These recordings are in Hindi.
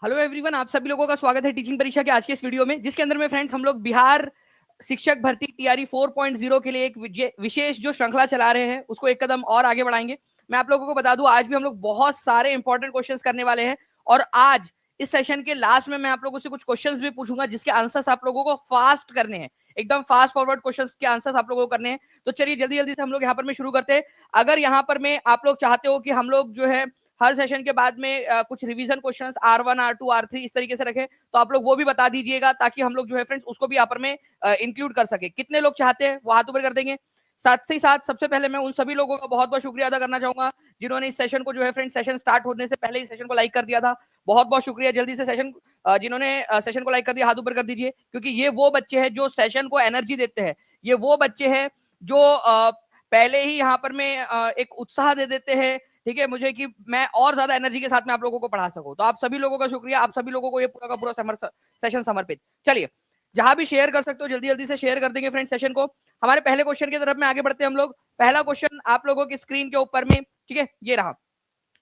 हेलो एवरीवन, आप सभी लोगों का स्वागत है टीचिंग परीक्षा के आज के इस वीडियो में, जिसके अंदर में फ्रेंड्स हम लोग बिहार शिक्षक भर्ती टीआरई 4.0 के लिए एक विशेष जो श्रृंखला चला रहे हैं उसको एक कदम और आगे बढ़ाएंगे। मैं आप लोगों को बता दूं, आज भी हम लोग बहुत सारे इंपॉर्टेंट क्वेश्चंस करने वाले हैं और आज इस सेशन के लास्ट में मैं आप लोगों से कुछ क्वेश्चंस भी पूछूंगा जिसके आंसर्स आप लोगों को फास्ट करने हैं, एकदम फास्ट फॉरवर्ड क्वेश्चंस के आंसर्स आप लोगों को करने हैं। तो चलिए जल्दी जल्दी से हम लोग यहाँ पर में शुरू करते हैं। अगर यहाँ पर में आप लोग चाहते हो कि हम लोग जो है हर सेशन के बाद में कुछ revision questions R1 R2 R3 इस तरीके से रखें, तो आप लोग वो भी बता दीजिएगा ताकि हम लोग जो है फ्रेंड्स उसको भी यहाँ पर में इंक्लूड कर सके। कितने लोग चाहते हैं वो हाथ ऊपर कर देंगे। साथ ही साथ सबसे पहले मैं उन सभी लोगों का बहुत बहुत शुक्रिया अदा करना चाहूंगा जिन्होंने इस सेशन को जो है फ्रेंड्स सेशन स्टार्ट होने से पहले इस सेशन को लाइक कर दिया था। बहुत बहुत शुक्रिया। जल्दी से सेशन जिन्होंने सेशन को लाइक कर दिया हाथ ऊपर कर दीजिए, क्योंकि ये वो बच्चे हैं जो सेशन को एनर्जी देते हैं। ये वो बच्चे हैं जो पहले ही यहाँ पर में एक उत्साह दे देते हैं, ठीक है, मुझे कि मैं और ज्यादा एनर्जी के साथ में आप लोगों को पढ़ा सकूं। तो आप सभी लोगों का शुक्रिया, आप सभी लोगों को ये पूरा का पूरा सेशन समर्पित। चलिए, जहां भी शेयर कर सकते हो जल्दी जल्दी से शेयर कर देंगे फ्रेंड सेशन को। हमारे पहले क्वेश्चन की तरफ में आगे बढ़ते हैं हम लोग। पहला क्वेश्चन आप लोगों की स्क्रीन के ऊपर में, ठीक है, ये रहा।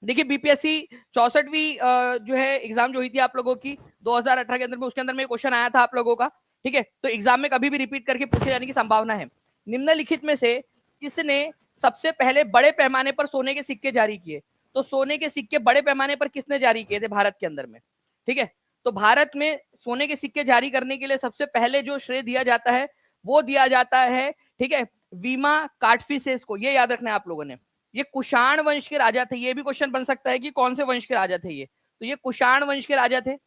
देखिए, बीपीएससी 64वीं जो है एग्जाम जो हुई थी आप लोगों की 2018 के अंदर में, उसके अंदर में क्वेश्चन आया था आप लोगों का, ठीक है। तो एग्जाम में कभी भी रिपीट करके पूछे जाने की संभावना है। निम्नलिखित में से किसने सबसे पहले बड़े पैमाने पर सोने के सिक्के जारी किए? तो सोने के सिक्के बड़े पैमाने पर किसने जारी किए थे भारत के अंदर में? ठीक है, तो भारत में सोने के सिक्के जारी करने के लिए सबसे पहले जो श्रेय दिया जाता है वो दिया जाता है, ठीक है, वीमा काटफिसेस को। ये याद रखना है आप लोगों ने। ये कुषाण वंश के राजा थे। ये भी क्वेश्चन बन सकता है कि कौन से वंश के राजा थे ये। तो ये कुषाण वंश के राजा थे,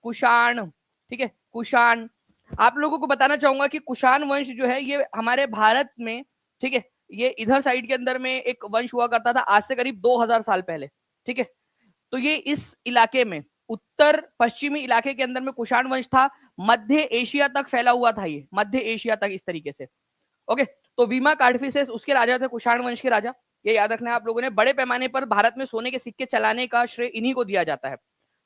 कुषाण, ठीक है, कुषाण। आप लोगों को बताना चाहूंगा कि कुषाण वंश जो है ये हमारे भारत में, ठीक है, ये इधर साइड के अंदर में एक वंश हुआ करता था आज से करीब 2000 साल पहले, ठीक है। तो ये इस इलाके में उत्तर पश्चिमी इलाके के अंदर में कुषाण वंश था। मध्य एशिया तक फैला हुआ था, ये मध्य एशिया तक इस तरीके से। ओके, तो वीमा कार्डफिसेस उसके राजा थे, कुषाण वंश के राजा। ये याद रखना है आप लोगों ने। बड़े पैमाने पर भारत में सोने के सिक्के चलाने का श्रेय इन्हीं को दिया जाता है।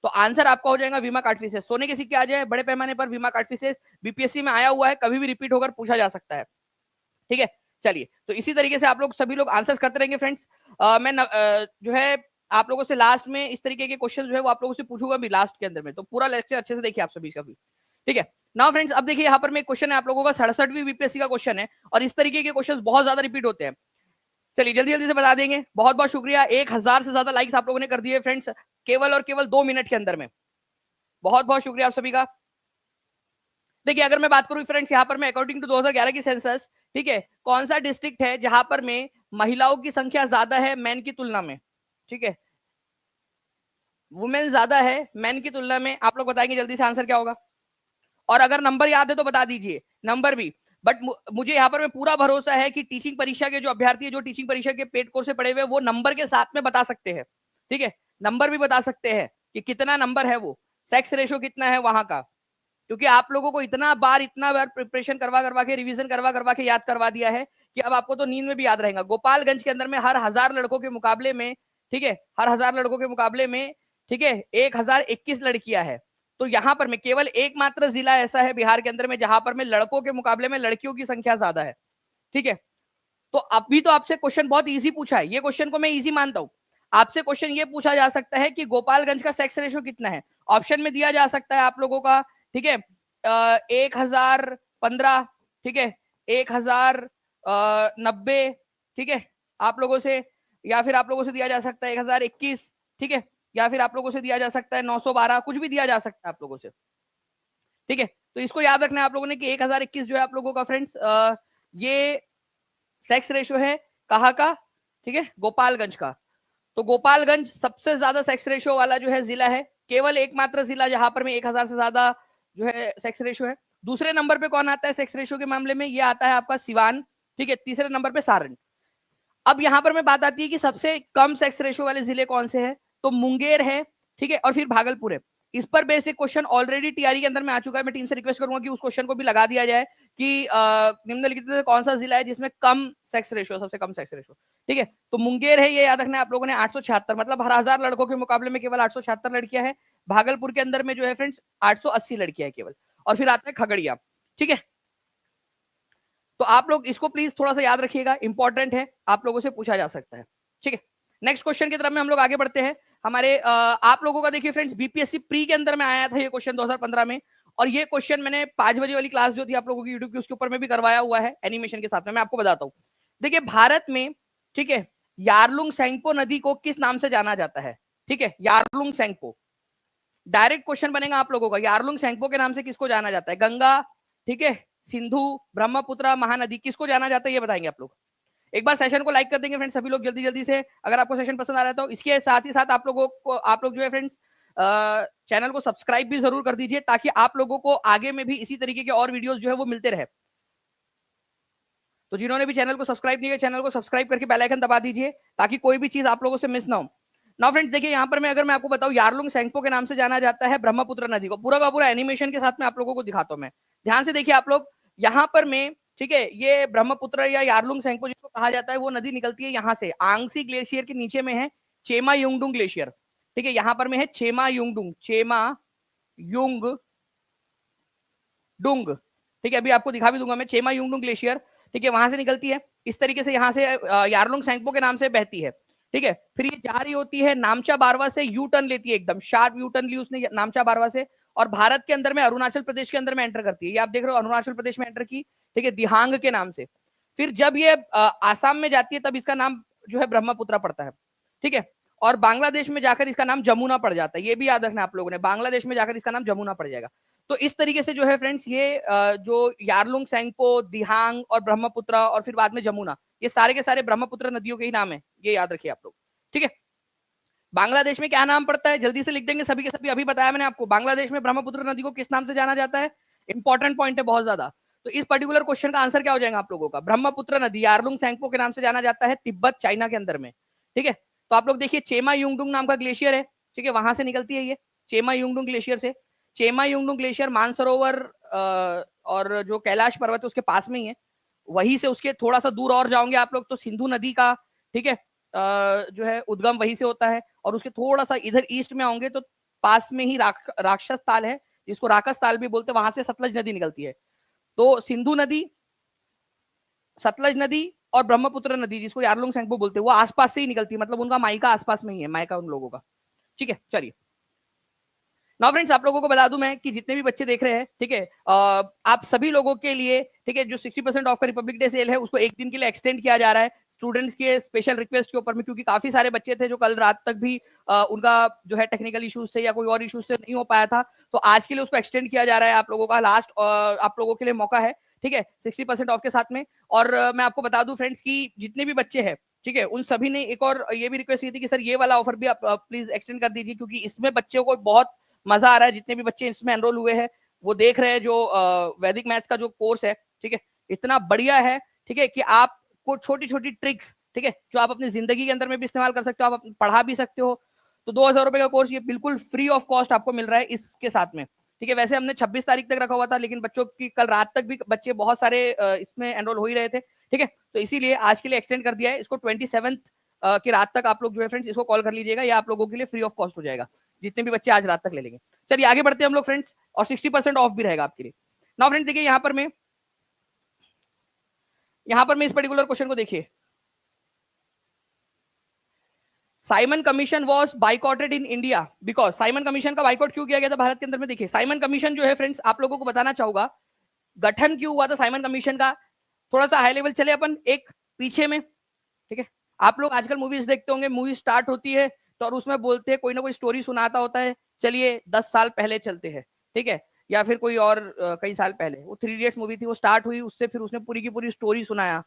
तो आंसर आपका हो जाएगा वीमा कार्डफिसेस। सोने के सिक्के आ जाए बड़े पैमाने पर, वीमा कार्डफिसेस बीपीएससी में आया हुआ है, कभी भी रिपीट होकर पूछा जा सकता है, ठीक है। चलिए, तो इसी तरीके से आप लोग सभी लोग आंसर्स करते रहेंगे फ्रेंड्स। मैं जो है आप लोगों से लास्ट में इस तरीके के क्वेश्चन जो है वो आप लोगों से पूछूंगा भी लास्ट के अंदर में। तो पूरा लेक्चर अच्छे से देखिए आप सभी का भी, ठीक है। नाउ फ्रेंड्स, अब देखिए यहाँ पर मैं क्वेश्चन है आप लोगों का 67वीं बीपीएससी का क्वेश्चन है और इस तरीके के क्वेश्चन बहुत ज्यादा रिपीट होते हैं। चलिए जल्दी जल्दी से बता देंगे। बहुत बहुत शुक्रिया, 1000 से ज्यादा लाइक्स आप लोगों ने कर दिए फ्रेंड्स केवल और केवल 2 मिनट के अंदर में। बहुत बहुत शुक्रिया आप सभी का। देखिए, अगर मैं बात करूं फ्रेंड्स यहाँ पर मैं अकॉर्डिंग टू 2011 की सेंसस, ठीक है, कौन सा डिस्ट्रिक्ट है जहां पर में महिलाओं की संख्या ज्यादा है मैन की तुलना में? ठीक है, वुमेन ज्यादा है मैन की तुलना में। आप लोग बताएंगे जल्दी से आंसर क्या होगा, और अगर नंबर याद है तो बता दीजिए नंबर भी। बट मुझे यहाँ पर में पूरा भरोसा है कि टीचिंग परीक्षा के जो अभ्यर्थी है, जो टीचिंग परीक्षा के पेड कोर्स से पढ़े हुए, वो नंबर के साथ में बता सकते हैं, ठीक है, नंबर भी बता सकते हैं कि कितना नंबर है, वो सेक्स रेशो कितना है वहां का। क्योंकि आप लोगों को इतना बार प्रिपरेशन करवा करवा के, रिवीजन करवा करवा के याद करवा दिया है कि अब आपको तो नींद में भी याद रहेगा। गोपालगंज के अंदर में हर 1000 लड़कों के मुकाबले में, ठीक है, हर 1000 लड़कों के मुकाबले में, ठीक है, 1021 लड़कियां है। तो यहां पर में केवल एकमात्र जिला ऐसा है बिहार के अंदर में जहां पर में लड़कों के मुकाबले में लड़कियों की संख्या ज्यादा है, ठीक है। तो अभी तो आपसे क्वेश्चन बहुत इजी पूछा है, ये क्वेश्चन को मैं इजी मानता हूं। आपसे क्वेश्चन ये पूछा जा सकता है कि गोपालगंज का सेक्स रेशो कितना है। ऑप्शन में दिया जा सकता है आप लोगों का, ठीक है, 1015, ठीक है, 1090, ठीक है, आप लोगों से, या फिर आप लोगों से दिया जा सकता है 1021, ठीक है, या फिर आप लोगों से दिया जा सकता है 912, कुछ भी दिया जा सकता है आप लोगों से, ठीक है। तो इसको याद रखना है आप लोगों ने कि 1021 जो है आप लोगों का फ्रेंड्स ये सेक्स रेशो है कहाँ का, ठीक है, गोपालगंज का। तो गोपालगंज सबसे ज्यादा सेक्स रेशो वाला जो है जिला है, केवल एकमात्र जिला जहां पर में 1000 से ज्यादा जो है सेक्स रेशो है। दूसरे नंबर पे कौन आता है सेक्स रेशो के मामले में? ये आता है आपका सिवान, ठीक है। तीसरे नंबर पे सारण। अब यहां पर मैं बात आती है कि सबसे कम सेक्स रेशो वाले जिले कौन से हैं? तो मुंगेर है, ठीक है, और फिर भागलपुर है। इस पर बेसिक क्वेश्चन ऑलरेडी टीआरई के अंदर में आ चुका है। मैं टीम से रिक्वेस्ट करूंगा कि उस क्वेश्चन को भी लगा दिया जाए कि निम्नलिखित में कौन सा जिला है जिसमें कम सेक्स रेशो, सबसे कम सेक्स रेशो, ठीक है। तो मुंगेर है, ये याद रखना है आप लोगों ने, 876, मतलब हर 1000 लड़कों के मुकाबले में केवल 876 लड़कियां हैं। भागलपुर के अंदर में जो है फ्रेंड्स 880 लड़कियां है केवल। और फिर आता है खगड़िया, ठीक है। तो आप लोग इसको प्लीज थोड़ा सा याद रखिएगा, इंपॉर्टेंट है, आप लोगों से पूछा जा सकता है, ठीक है। नेक्स्ट क्वेश्चन की तरफ में हम लोग आगे बढ़ते हैं। हमारे आप लोगों का देखिए फ्रेंड्स, बीपीएससी प्री के अंदर में आया था ये क्वेश्चन 2015 में, और ये क्वेश्चन मैंने 5 बजे वाली क्लास जो थी आप लोगों की यूट्यूब की, उसके ऊपर में भी करवाया हुआ है एनिमेशन के साथ में। मैं आपको बताता हूँ, देखिए भारत में, ठीक है, यारलुंग सेंगपो नदी को किस नाम से जाना जाता है? ठीक है, यारलुंग सेंगपो, डायरेक्ट क्वेश्चन बनेगा आप लोगों का, यारलुंग सेंगपो के नाम से किसको जाना जाता है? गंगा, ठीक है, सिंधु, ब्रह्मपुत्र, महानदी, किसको जाना जाता है ये बताएंगे आप लोग। एक बार सेशन को लाइक कर देंगे फ्रेंड्स सभी लोग जल्दी जल्दी से, अगर आपको सेशन पसंद आ रहा है तो। इसके साथ ही साथ आप लोगों को, आप लोग जो है फ्रेंड्स चैनल को सब्सक्राइब भी जरूर कर दीजिए, ताकि आप लोगों को आगे में भी इसी तरीके के और वीडियोस जो है वो मिलते रहे। तो जिन्होंने भी चैनल को सब्सक्राइब नहीं किया, चैनल को सब्सक्राइब करके बेल आइकन दबा दीजिए, ताकि कोई भी चीज आप लोगों से मिस ना हो। नाउ फ्रेंड्स देखिए यहाँ पर मैं, अगर मैं आपको बताऊं, यारलुंग सेंगपो के नाम से जाना जाता है ब्रह्मपुत्र नदी को। पूरा का पूरा एनिमेशन के साथ में आप लोगों को दिखाता हूं मैं, ध्यान से देखिए आप लोग। यहाँ पर मैं, ठीक है, ये ब्रह्मपुत्र या यारलुंग सेंगपो जिसको कहा जाता है, वो नदी निकलती है यहाँ से, आंगसी ग्लेशियर के नीचे में है चेमा युंगडुंग ग्लेशियर। ठीक है, यहाँ पर में है चेमा युंगडुंग, चेमा युंग डुंग। ठीक है, अभी आपको दिखा भी दूंगा मैं, चेमा युंगडुंग ग्लेशियर, ठीक है, वहां से निकलती है इस तरीके से, यहाँ से यारलुंग सेंगपो के नाम से बहती है। ठीक है, फिर ये जा रही होती है नामचा बारवा से, यू टर्न लेती है, एकदम शार्प यू टर्न ली उसने नामचा बारवा से, और भारत के अंदर में अरुणाचल प्रदेश के अंदर में एंटर करती है। ये आप देख रहे हो, अरुणाचल प्रदेश में एंटर की, ठीक है, दिहांग के नाम से। फिर जब ये आसाम में जाती है, तब इसका नाम जो है ब्रह्मपुत्र पड़ता है। ठीक है, और बांग्लादेश में जाकर इसका नाम जमुना पड़ जाता है। ये भी याद रखना आप लोगों ने, बांग्लादेश में जाकर इसका नाम जमुना पड़ जाएगा। तो इस तरीके से जो है फ्रेंड्स, ये जो यारलुंग सेंगपो, दिहांग और ब्रह्मपुत्र और फिर बाद में जमुना, ये सारे के सारे ब्रह्मपुत्र नदियों के ही नाम है, ये याद रखिए आप लोग। ठीक है, बांग्लादेश में क्या नाम पड़ता है, जल्दी से लिख देंगे सभी के सभी। अभी बताया मैंने आपको, बांग्लादेश में ब्रह्मपुत्र नदी को किस नाम से जाना जाता है, इंपॉर्टेंट पॉइंट है बहुत ज्यादा। तो इस पर्टिकुलर क्वेश्चन का आंसर क्या हो जाएगा आप लोगों का? ब्रह्मपुत्र नदी यारलुंग सेंगपो के नाम से जाना जाता है तिब्बत चाइना के अंदर में। ठीक है, तो आप लोग देखिए, चेमा युंगडुंग नाम का ग्लेशियर है, ठीक है, वहां से निकलती है ये चेमा युंगडुंग ग्लेशियर से। चेमा युंगडुंग ग्लेशियर मानसरोवर और जो कैलाश पर्वत है उसके पास में ही है। वहीं से उसके थोड़ा सा दूर और जाओगे आप लोग तो सिंधु नदी का, ठीक है, जो है उद्गम वहीं से होता है। और उसके थोड़ा सा इधर ईस्ट में आओगे तो पास में ही राक्षस ताल है, जिसको राकस ताल भी बोलते हैं, वहां से सतलज नदी निकलती है। तो सिंधु नदी, सतलज नदी और ब्रह्मपुत्र नदी, जिसको यारलुंग सेंगपो बोलते हैं, वो आसपास से ही निकलती है, मतलब उनका मायका आसपास में ही है, मायका उन लोगों का। ठीक है, चलिए नाउ फ्रेंड्स, आप लोगों को बता दूं मैं कि जितने भी बच्चे देख रहे हैं, ठीक है, आप सभी लोगों के लिए, ठीक है, जो 60% ऑफ का रिपब्लिक डे सेल है उसको एक दिन के लिए एक्सटेंड किया जा रहा है स्टूडेंट्स के स्पेशल रिक्वेस्ट के ऊपर में, क्योंकि काफी सारे बच्चे थे जो कल रात तक भी उनका जो है टेक्निकल इश्यूज से या कोई और इश्यूज से नहीं हो पाया था। तो आज के लिए उसको एक्सटेंड किया जा रहा है, आप लोगों का लास्ट आप लोगों के लिए मौका है, ठीक है, 60% ऑफ के साथ में। और मैं आपको बता दूं फ्रेंड्स कि जितने भी बच्चे हैं, ठीक है, उन सभी ने एक और ये भी रिक्वेस्ट की थी कि सर ये वाला ऑफर भी आप प्लीज एक्सटेंड कर दीजिए, क्योंकि इसमें बच्चों को बहुत मजा आ रहा है। जितने भी बच्चे इसमें एनरोल हुए हैं वो देख रहे हैं जो वैदिक मैथ्स का जो कोर्स है, ठीक है, इतना बढ़िया है, ठीक है, कि आपको छोटी छोटी ट्रिक्स, ठीक है, जो आप अपनी जिंदगी के अंदर में भी इस्तेमाल कर सकते हो, आप पढ़ा भी सकते हो। तो 2000 रुपए का कोर्स ये बिल्कुल फ्री ऑफ कॉस्ट आपको मिल रहा है इसके साथ में। ठीक है, वैसे हमने 26 तारीख तक रखा हुआ था, लेकिन बच्चों की कल रात तक भी बच्चे बहुत सारे इसमें एनरोल हो ही रहे थे। ठीक है, तो इसीलिए आज के लिए एक्सटेंड कर दिया है इसको, 27 की रात तक आप लोग जो है फ्रेंड्स इसको कॉल कर लीजिएगा, या आप लोगों के लिए फ्री ऑफ कॉस्ट हो जाएगा, जितने भी बच्चे आज रात तक ले लेंगे। चलिए आगे बढ़ते हैं हम लोग फ्रेंड्स, और 60% ऑफ भी रहेगा आपके लिए। नाउ फ्रेंड्स देखिए, यहाँ पर मैं इस पर्टिकुलर क्वेश्चन को देखिए, Simon commission was boycotted in India because, Simon commission का बाइकआउट क्यों किया गया था भारत के अंदर में? देखिए, साइमन कमीशन जो है फ्रेंड्स, आप लोगों को बताना चाहूंगा गठन क्यों हुआ था साइमन कमीशन का। थोड़ा सा हाई लेवल चले अपन एक पीछे में, ठीक है, आप लोग आजकल मूवीज देखते होंगे, मूवी स्टार्ट होती है तो और उसमें बोलते हैं, कोई ना कोई स्टोरी सुनाता होता है, चलिए 10 साल पहले चलते हैं, ठीक है, या फिर कोई और कई साल पहले। वो 3 इडियट्स मूवी थी, वो स्टार्ट हुई उससे, फिर उसने पूरी की पूरी स्टोरी सुनाया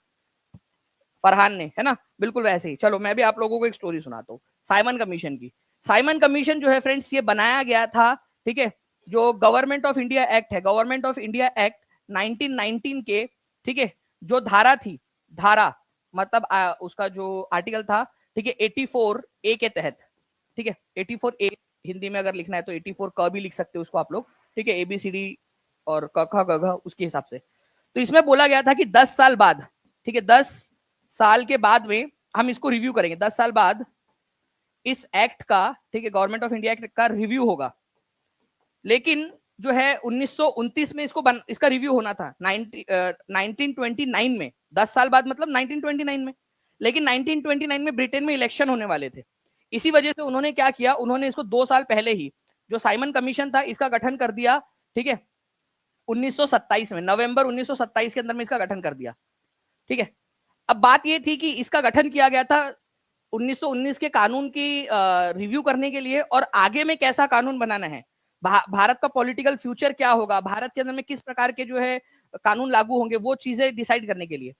फरहान ने, है ना, बिल्कुल वैसे ही। चलो मैं भी आप लोगों को एक स्टोरी सुनाता हूँ साइमन कमीशन की। साइमन कमीशन जो है फ्रेंड्स, ये बनाया गया था, ठीक है, जो गवर्नमेंट ऑफ इंडिया एक्ट है, गवर्नमेंट ऑफ इंडिया एक्ट 1919 के, ठीक है, जो धारा थी, धारा मतलब उसका जो आर्टिकल था, ठीक है, 84 ए के तहत, ठीक है, 84 ए, हिंदी में अगर लिखना है तो 84 क भी लिख सकते हो उसको आप लोग, ठीक है, ABCD और क ख ग घ उसके हिसाब से। तो इसमें बोला गया था कि 10 साल बाद, ठीक है, 10 साल के बाद में हम इसको रिव्यू करेंगे, 10 साल बाद इस एक्ट का, ठीक है, गवर्नमेंट ऑफ इंडिया एक्ट का रिव्यू होगा। लेकिन जो है 1929 में इसका रिव्यू होना था, 1929 में, 10 साल बाद मतलब 1929 में। लेकिन 1929 में ब्रिटेन में इलेक्शन होने वाले थे, इसी वजह से उन्होंने क्या किया, उन्होंने इसको 2 साल पहले ही जो साइमन कमीशन था इसका गठन कर दिया, ठीक है, 1927 में, नवंबर 1927 के अंदर में इसका गठन कर दिया, ठीक है। अब बात ये थी कि इसका गठन किया गया था 1919 के कानून की रिव्यू करने के लिए, और आगे में कैसा कानून बनाना है, भारत का पॉलिटिकल फ्यूचर क्या होगा, भारत के अंदर में किस प्रकार के जो है कानून लागू होंगे, वो चीजें डिसाइड करने के लिए।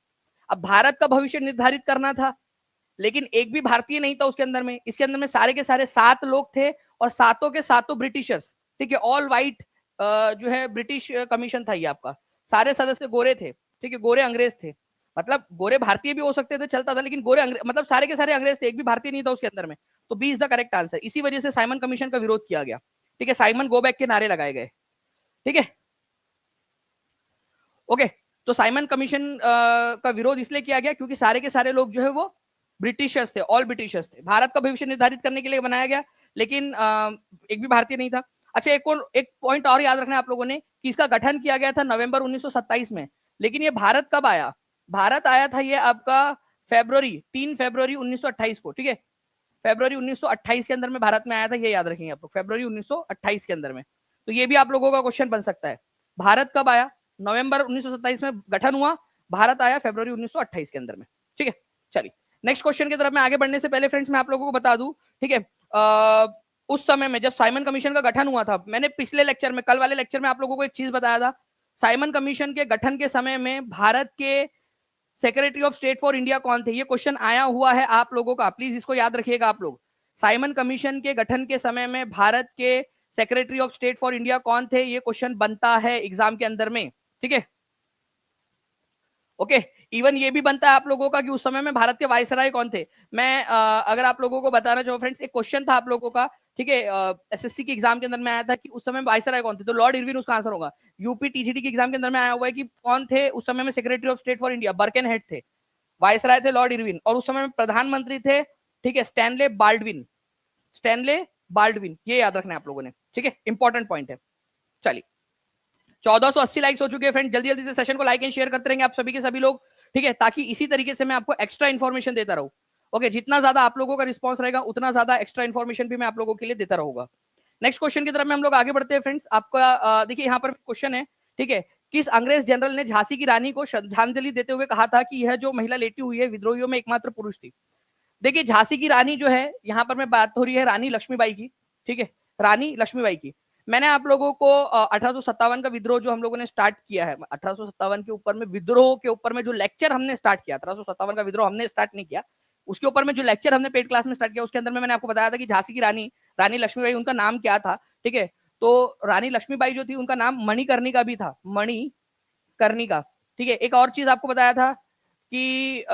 अब भारत का भविष्य निर्धारित करना था, लेकिन एक भी भारतीय नहीं था उसके अंदर में। इसके अंदर में सारे के सारे 7 लोग थे, और सातों के सातों ब्रिटिशर्स, ठीक है, ऑल वाइट जो है ब्रिटिश कमीशन था ये आपका। सारे सदस्य गोरे थे, ठीक है, गोरे अंग्रेज थे, मतलब गोरे भारतीय भी हो सकते थे, चलता था, लेकिन गोरे मतलब सारे के सारे अंग्रेज थे, एक भी भारतीय नहीं था उसके अंदर में। तो B is the correct answer. इसी वजह से साइमन कमीशन का विरोध किया गया, ठीक है, साइमन गो बैक के नारे लगाए गए, ठीक है, ओके। तो साइमन कमीशन का विरोध इसलिए किया गया क्योंकि सारे के सारे लोग जो है वो ब्रिटिशर्स थे, ऑल ब्रिटिशर्स थे, भारत का भविष्य निर्धारित करने के लिए बनाया गया, लेकिन एक भी भारतीय नहीं था। अच्छा, एक पॉइंट और याद रखना है आप लोगों ने कि इसका गठन किया गया था नवंबर 1927 में, लेकिन ये भारत कब आया, भारत आया था ये आपका फेब्रुवरी 3 फरवरी 1928 को, ठीक है, फरवरी 1928 के अंदर में भारत में आया था, ये याद रखेंगे आप लोग, फरवरी 1928 के अंदर में। तो ये भी आप लोगों का क्वेश्चन बन सकता है, भारत कब आया, नवंबर 1927 में गठन हुआ, भारत आया फरवरी 1928 के अंदर में, ठीक है। चलिए नेक्स्ट क्वेश्चन की तरफ मैं आगे बढ़ने से पहले फ्रेंड्स मैं आप लोगों को बता दूं, ठीक है, उस समय में जब साइमन कमीशन का गठन हुआ था, मैंने पिछले लेक्चर में, कल वाले लेक्चर में आप लोगों को एक चीज बताया था, साइमन कमीशन के गठन के समय में भारत के secretary of state for India कौन थे, ये क्वेश्चन आया हुआ है आप लोगों का, प्लीज इसको याद रखिएगा आप लोग। साइमन कमीशन के गठन के समय में भारत के secretary of state for India कौन थे, ये क्वेश्चन बनता है एग्जाम के अंदर में, ठीक है, ओके। इवन ये भी बनता है आप लोगों का कि उस समय में भारत के वायसराय कौन थे। मैं अगर आप लोगों को बताना चाहूँ फ्रेंड्स, एक क्वेश्चन था आप लोगों का, ठीक है, एसएससी के एग्जाम के अंदर में आया था कि उस समय वायसराय कौन थे, तो लॉर्ड इरविन उसका आंसर होगा। यूपी टीजीटी के एग्जाम के अंदर में आया हुआ है कि कौन थे उस समय में secretary of state for India, Birkenhead थे, वायसराय थे लॉर्ड इरविन, और उस समय में प्रधानमंत्री थे, ठीक है, स्टैनले बाल्डविन, स्टैनले बाल्डविन, ये याद रखना है आप लोगों ने, ठीक है, इंपॉर्टेंट पॉइंट है। चलिए 1480 लाइक्स हो चुके हैं फ्रेंड, जल्दी जल्दी से सेशन को लाइक एंड शेयर करते रहेंगे आप सभी के सभी लोग, ठीक है, ताकि इसी तरीके से मैं आपको एक्स्ट्रा इन्फॉर्मेशन देता रहूं, ओके। जितना ज्यादा आप लोगों का रिस्पांस रहेगा उतना ज्यादा एक्स्ट्रा इन्फॉर्मेशन भी मैं आप लोगों के लिए देता रहूंगा। नेक्स्ट क्वेश्चन की तरफ में हम लोग आगे बढ़ते हैं फ्रेंड्स। आपका देखिए यहाँ पर क्वेश्चन है, ठीक है, किस अंग्रेज जनरल ने झांसी की रानी को श्रद्धांजलि देते हुए कहा था कि यह जो महिला लेटी हुई है विद्रोहियों में एकमात्र पुरुष थी। देखिए झांसी की रानी जो है, यहाँ पर मैं बात हो रही है रानी लक्ष्मीबाई की, ठीक है, रानी लक्ष्मीबाई की। मैंने आप लोगों को 1857 का विद्रोह जो हम लोगों ने स्टार्ट किया है, 1857 के ऊपर में विद्रोह के ऊपर में जो लेक्चर हमने स्टार्ट किया, 1857 का विद्रोह हमने स्टार्ट नहीं किया, उसके ऊपर में जो लेक्चर हमने पेड क्लास में स्टार्ट किया उसके अंदर में मैंने आपको बताया था कि झांसी की रानी, रानी लक्ष्मीबाई, उनका नाम क्या था, ठीक है। तो रानी लक्ष्मीबाई जो थी उनका नाम मणिकर्णिका भी था, मणिकर्णिका, ठीक है। एक और चीज आपको बताया था कि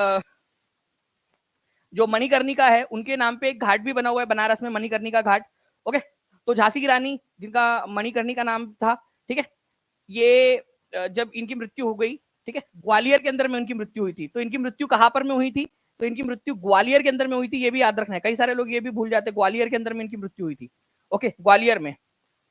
जो मणिकर्णिका है उनके नाम पे एक घाट भी बना हुआ है बनारस में, मणिकर्णिका घाट, ओके। तो झांसी की रानी जिनका मणिकर्णिका नाम था, ठीक है, ये जब इनकी मृत्यु हो गई, ठीक है, ग्वालियर के अंदर में उनकी मृत्यु हुई थी। तो इनकी मृत्यु कहां पर में हुई थी, तो इनकी मृत्यु ग्वालियर के अंदर में हुई थी, ये भी याद रखना है, कई सारे लोग ये भी भूल जाते हैं, ग्वालियर के अंदर में इनकी मृत्यु हुई थी, ओके, ग्वालियर में।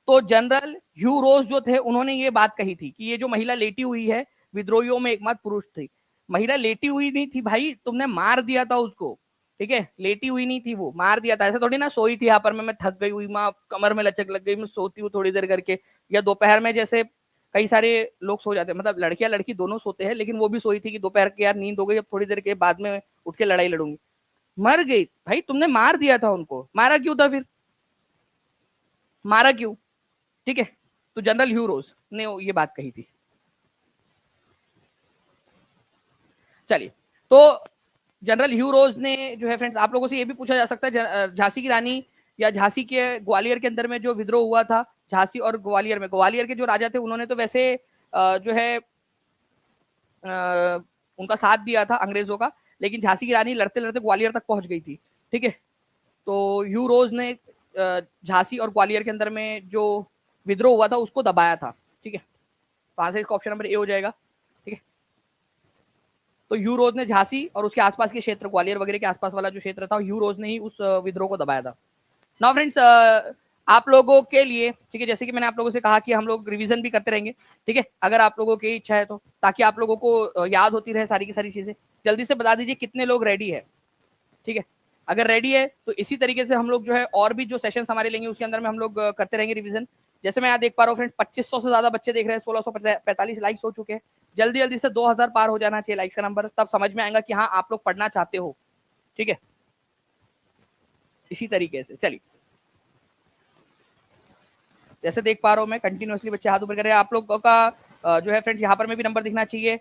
तो जनरल ह्यू रोज जो थे उन्होंने ये बात कही थी कि ये जो महिला लेटी हुई है विद्रोहियों में एकमात्र पुरुष थी। महिला लेटी हुई नहीं थी भाई, तुमने मार दिया था उसको, ठीक है, लेटी हुई नहीं थी, वो मार दिया था। ऐसा थोड़ी ना सोई थी यहाँ पर मैं थक गई हुई, माँ कमर में लचक लग गई, मैं सोती हूँ थोड़ी देर करके, या दोपहर में जैसे कई सारे लोग सो जाते हैं, मतलब लड़कियां लड़की दोनों सोते हैं, लेकिन वो भी सोई थी कि दोपहर के यार नींद हो गई, अब थोड़ी देर के बाद में उठ के लड़ाई लड़ूंगी। मर गई भाई, तुमने मार दिया था उनको, मारा क्यों था फिर, मारा क्यों, ठीक है। तो जनरल ह्यू रोज ने ये बात कही थी। चलिए, तो जनरल ह्यू रोज ने जो है फ्रेंड्स, आप लोगों से ये भी पूछा जा सकता है झांसी की रानी या झांसी के ग्वालियर के अंदर में जो विद्रोह हुआ था, झांसी और ग्वालियर में, ग्वालियर के जो राजा थे उन्होंने तो वैसे जो है उनका साथ दिया था अंग्रेजों का, लेकिन झांसी की रानी लड़ते लड़ते ग्वालियर तक पहुंच गई थी, ठीक है। तो ह्यू रोज ने झांसी और ग्वालियर के अंदर में जो विद्रोह हुआ था उसको दबाया था, ठीक है। तो आंसर इसका ऑप्शन नंबर ए हो जाएगा, ठीक है। तो ह्यू रोज ने झांसी और उसके आसपास के क्षेत्र, ग्वालियर वगैरह के आसपास वाला जो क्षेत्र था, ह्यू रोज ने ही उस विद्रोह को दबाया था। नाउ फ्रेंड्स, आप लोगों के लिए, ठीक है, जैसे कि मैंने आप लोगों से कहा कि हम लोग रिवीजन भी करते रहेंगे, ठीक है, अगर आप लोगों की इच्छा है तो, ताकि आप लोगों को याद होती रहे सारी की सारी चीजें। जल्दी से बता दीजिए कितने लोग रेडी है, ठीक है, अगर रेडी है तो इसी तरीके से हम लोग जो है और भी जो सेशंस हमारे लेंगे उसके अंदर में हम लोग करते रहेंगे रिवीजन। जैसे मैं यहाँ देख पा रहा हूँ फ्रेंड्स 2500 से ज्यादा बच्चे देख रहे हैं, 1645 लाइक्स हो चुके हैं। जल्दी जल्दी से 2000 पार हो जाना चाहिए लाइक्स का नंबर, तब समझ में आएगा कि हाँ आप लोग पढ़ना चाहते हो। ठीक है, इसी तरीके से चलिए, जैसे देख पा रहा हूँ मैं कंटिन्यूअसली बच्चे हाथ ऊपर कर रहे हैं। आप लोगों का जो है फ्रेंड्स यहाँ पर में भी नंबर दिखना चाहिए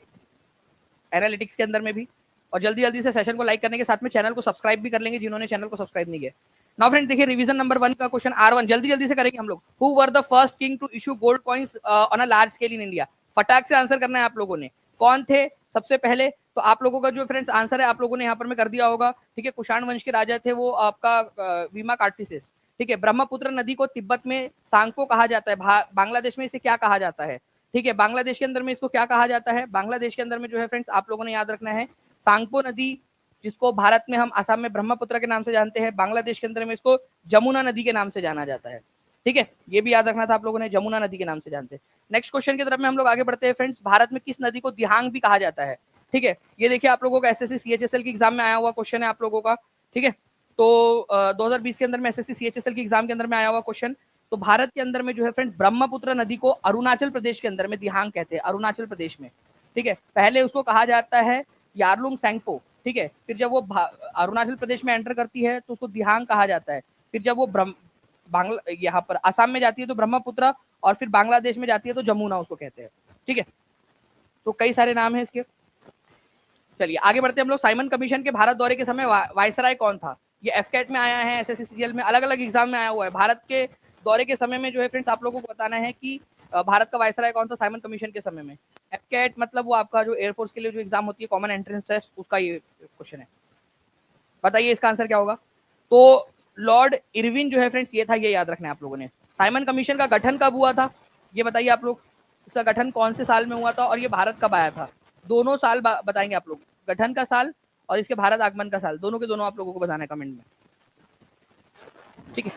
एनालिटिक्स के अंदर में भी। और जल्दी जल्दी से सेशन को लाइक करने के साथ में चैनल को सब्सक्राइब भी कर लेंगे जिन्होंने चैनल को सब्सक्राइब नहीं किया। नाउ फ्रेंड्स देखिए रिवीजन नंबर 1 का क्वेश्चन R1 जल्दी जल्दी से करेंगे हम लोग। Who were the first king to issue gold coins on a large scale in India? फटाक से आंसर करना है आप लोगों ने, कौन थे सबसे पहले? तो आप लोगों का जो फ्रेंड्स आंसर है आप लोगों ने यहाँ पर में कर दिया होगा। ठीक है, कुषाण वंश के राजा थे वो आपका वीमा कार्टफिसिस। ठीक है, ब्रह्मपुत्र नदी को तिब्बत में सांगपो कहा जाता है, बांग्लादेश में इसे क्या कहा जाता है? ठीक है, बांग्लादेश के अंदर में इसको क्या कहा जाता है? बांग्लादेश के अंदर में जो है फ्रेंड्स आप लोगों ने याद रखना है सांगपो नदी, जिसको भारत में हम आसाम में ब्रह्मपुत्र के नाम से जानते हैं, बांग्लादेश के अंदर में इसको जमुना नदी के नाम से जाना जाता है। ठीक है, ये भी याद रखना था आप लोगों ने, जमुना नदी के नाम से जानते हैं। नेक्स्ट क्वेश्चन की तरफ में हम लोग आगे बढ़ते हैं फ्रेंड्स। भारत में किस नदी को दिहांग भी कहा जाता है? ठीक है, ये देखिए आप लोगों का एसएससी सीएचएसएल के एग्जाम में आया हुआ क्वेश्चन है आप लोगों का। ठीक है, तो 2020 के अंदर में एसएससी सीएचएसएल के एग्जाम के अंदर में आया हुआ क्वेश्चन। तो भारत के अंदर में जो है फ्रेंड्स ब्रह्मपुत्र नदी को अरुणाचल प्रदेश के अंदर में दिहांग कहते हैं, अरुणाचल प्रदेश में। ठीक है, पहले उसको कहा जाता है यारलुंग सैंगपो। ठीक है, फिर जब वो अरुणाचल प्रदेश में एंटर करती है तो उसको दिहांग कहा जाता है। फिर जब वो बांग्ला यहाँ पर आसाम में जाती है तो ब्रह्मपुत्र, और फिर बांग्लादेश में जाती है तो जमुना उसको कहते हैं। ठीक है, तो कई सारे नाम है इसके। चलिए आगे बढ़ते हैं हम लोग। साइमन कमीशन के भारत दौरे के समय वायसराय कौन था? ये एफकेट में आया है, एसएससी सीजीएल में, अलग अलग एग्जाम में आया हुआ है। भारत के दौरे के समय में जो है फ्रेंड्स आप लोगों को बताना है कि भारत का वायसराय कौन था साइमन कमीशन के समय में। एफकेट मतलब वो आपका जो एयरफोर्स के लिए जो एग्जाम होती है, कॉमन एंट्रेंस टेस्ट, उसका ये क्वेश्चन है। बताइए इसका आंसर क्या होगा? तो लॉर्ड इरविन जो है फ्रेंड्स ये था, ये याद रखना है आप लोगों ने। साइमन कमीशन का गठन कब हुआ था ये बताइए आप लोग। इसका गठन कौन से साल में हुआ था और ये भारत कब आया था? दोनों साल बताएंगे आप लोग, गठन का साल और इसके भारत आगमन का साल, दोनों के दोनों आप लोगों को बताना है कमेंट में। ठीक है,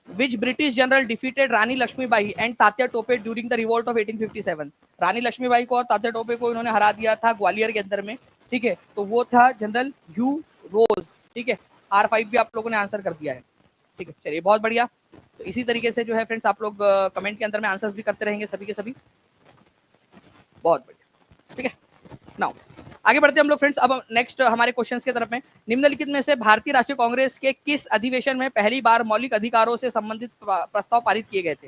which British general defeated Rani Lakshmibai and Tatya Tope during the revolt of 1857? Rani Lakshmibai को और तात्या टोपे को इन्होंने हरा दिया था ग्वालियर के अंदर में। ठीक है, तो वो था जनरल ह्यू रोज। ठीक है, R5 भी आप लोगों ने आंसर कर दिया है। ठीक है, चलिए बहुत बढ़िया। तो इसी तरीके से जो है फ्रेंड्स आप लोग कमेंट के अंदर में आंसर्स भी करते रहेंगे सभी के सभी। बहुत बढ़िया। ठीक है, नाउ आगे बढ़ते हैं हम लोग फ्रेंड्स। अब नेक्स्ट हमारे क्वेश्चंस की तरफ में। निम्नलिखित में से भारतीय राष्ट्रीय कांग्रेस के किस अधिवेशन में पहली बार मौलिक अधिकारों से संबंधित प्रस्ताव पारित किए गए थे?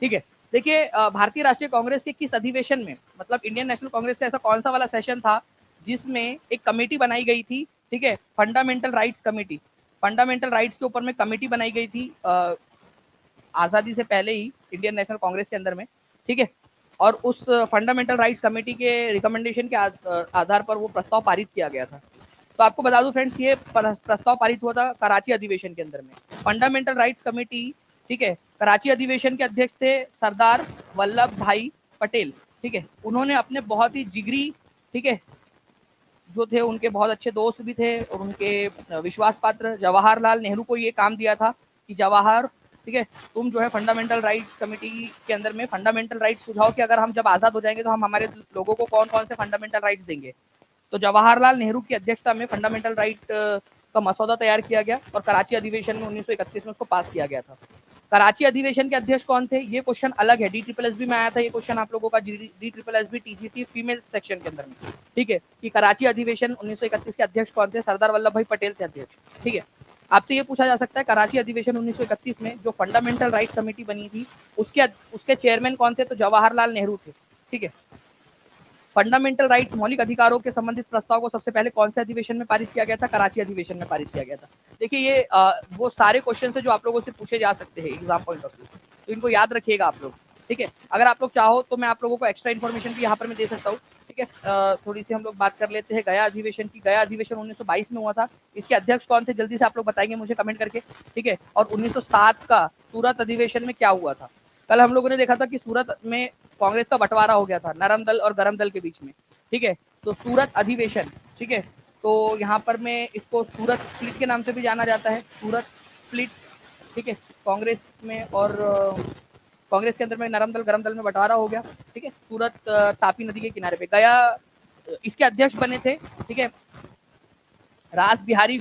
ठीक है, देखिए भारतीय राष्ट्रीय कांग्रेस के किस अधिवेशन में, मतलब इंडियन नेशनल कांग्रेस का ऐसा कौन सा वाला सेशन था जिसमें एक कमेटी बनाई गई थी? ठीक है, fundamental rights committee. Fundamental rights के ऊपर में कमेटी बनाई गई थी आजादी से पहले ही इंडियन नेशनल कांग्रेस के अंदर में। ठीक है, और उस फंडामेंटल राइट्स कमेटी के रिकमेंडेशन के आधार पर वो प्रस्ताव पारित किया गया था। तो आपको बता दूं फ्रेंड्स, ये प्रस्ताव पारित हुआ था कराची अधिवेशन के अंदर में, फंडामेंटल राइट्स कमेटी। ठीक है, कराची अधिवेशन के अध्यक्ष थे सरदार वल्लभ भाई पटेल। ठीक है, उन्होंने अपने बहुत ही जिगरी, ठीक है, जो थे उनके बहुत अच्छे दोस्त भी थे और उनके विश्वास पात्र जवाहरलाल नेहरू को ये काम दिया था कि जवाहर, ठीक है, तुम जो है फंडामेंटल राइट्स कमेटी के अंदर में फंडामेंटल राइट्स सुझाव कि अगर हम जब आजाद हो जाएंगे तो हम हमारे लोगों को कौन कौन से फंडामेंटल राइट्स देंगे। तो जवाहरलाल नेहरू की अध्यक्षता में फंडामेंटल राइट का मसौदा तैयार किया गया और कराची अधिवेशन में 1931 में उसको पास किया गया था। कराची अधिवेशन के अध्यक्ष कौन थे ये क्वेश्चन अलग है, DSSB में आया था ये क्वेश्चन आप लोगों का, DSSB TGT फीमेल सेक्शन के अंदर में। ठीक है, कि कराची अधिवेशन 1931 के अध्यक्ष कौन थे? सरदार वल्लभ भाई पटेल थे अध्यक्ष। ठीक है, आपसे ये पूछा जा सकता है कराची अधिवेशन 1931 में जो फंडामेंटल राइट कमेटी बनी थी उसके चेयरमैन कौन थे? तो जवाहरलाल नेहरू थे। ठीक है, फंडामेंटल राइट्स मौलिक अधिकारों के संबंधित प्रस्ताव को सबसे पहले कौन से अधिवेशन में पारित किया गया था? कराची अधिवेशन में पारित किया गया था। देखिए ये वो सारे क्वेश्चन है जो आप लोगों से पूछे जा सकते हैं एग्जाम पॉइंट ऑफ व्यू, तो इनको याद रखिएगा आप लोग। ठीक है, अगर आप लोग चाहो तो मैं आप लोगों को एक्स्ट्रा इन्फॉर्मेशन भी यहाँ पर मैं दे सकता हूँ। ठीक है, थोड़ी सी हम लोग बात कर लेते हैं गया अधिवेशन की। गया अधिवेशन 1922 में हुआ था। इसके अध्यक्ष कौन थे जल्दी से आप लोग बताएंगे मुझे कमेंट करके। ठीक है, और 1907 का सूरत अधिवेशन में क्या हुआ था? कल हम लोगों ने देखा था कि सूरत में कांग्रेस का बंटवारा हो गया था नरम दल और गरम दल के बीच में। ठीक है, तो सूरत अधिवेशन, ठीक है, तो यहाँ पर मैं इसको सूरत स्प्लिट के नाम से भी जाना जाता है, सूरत स्प्लिट। ठीक है, कांग्रेस में और कांग्रेस के अंदर में नरम दल गरम दल में बंटवारा हो गया। ठीक है, सूरत तापी नदी के किनारे पे गया, इसके अध्यक्ष बने थे। ठीक है, रास बिहारी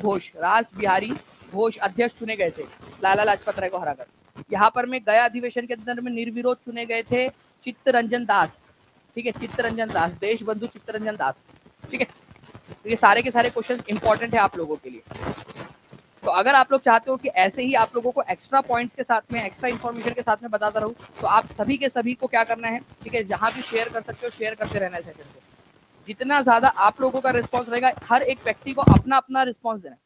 घोष अध्यक्ष चुने गए थे लाला लाजपत राय को हराकर। यहाँ पर में गया अधिवेशन के अंदर में निर्विरोध चुने गए थे चित्तरंजन दास, ठीक है, चित्तरंजन दास, देश बंधु चित्तरंजन दास, ठीक है। तो ये सारे के सारे क्वेश्चन इंपॉर्टेंट है आप लोगों के लिए। तो अगर आप लोग चाहते हो कि ऐसे ही आप लोगों को एक्स्ट्रा पॉइंट्स के साथ में, एक्स्ट्रा इन्फॉर्मेशन के साथ में बताता रहूं, तो आप सभी के सभी को क्या करना है, ठीक है, जहां भी शेयर कर सकते हो शेयर करते रहना है सेशन को। जितना ज्यादा आप लोगों का रिस्पॉन्स रहेगा, हर एक व्यक्ति को अपना अपना रिस्पॉन्स देना है।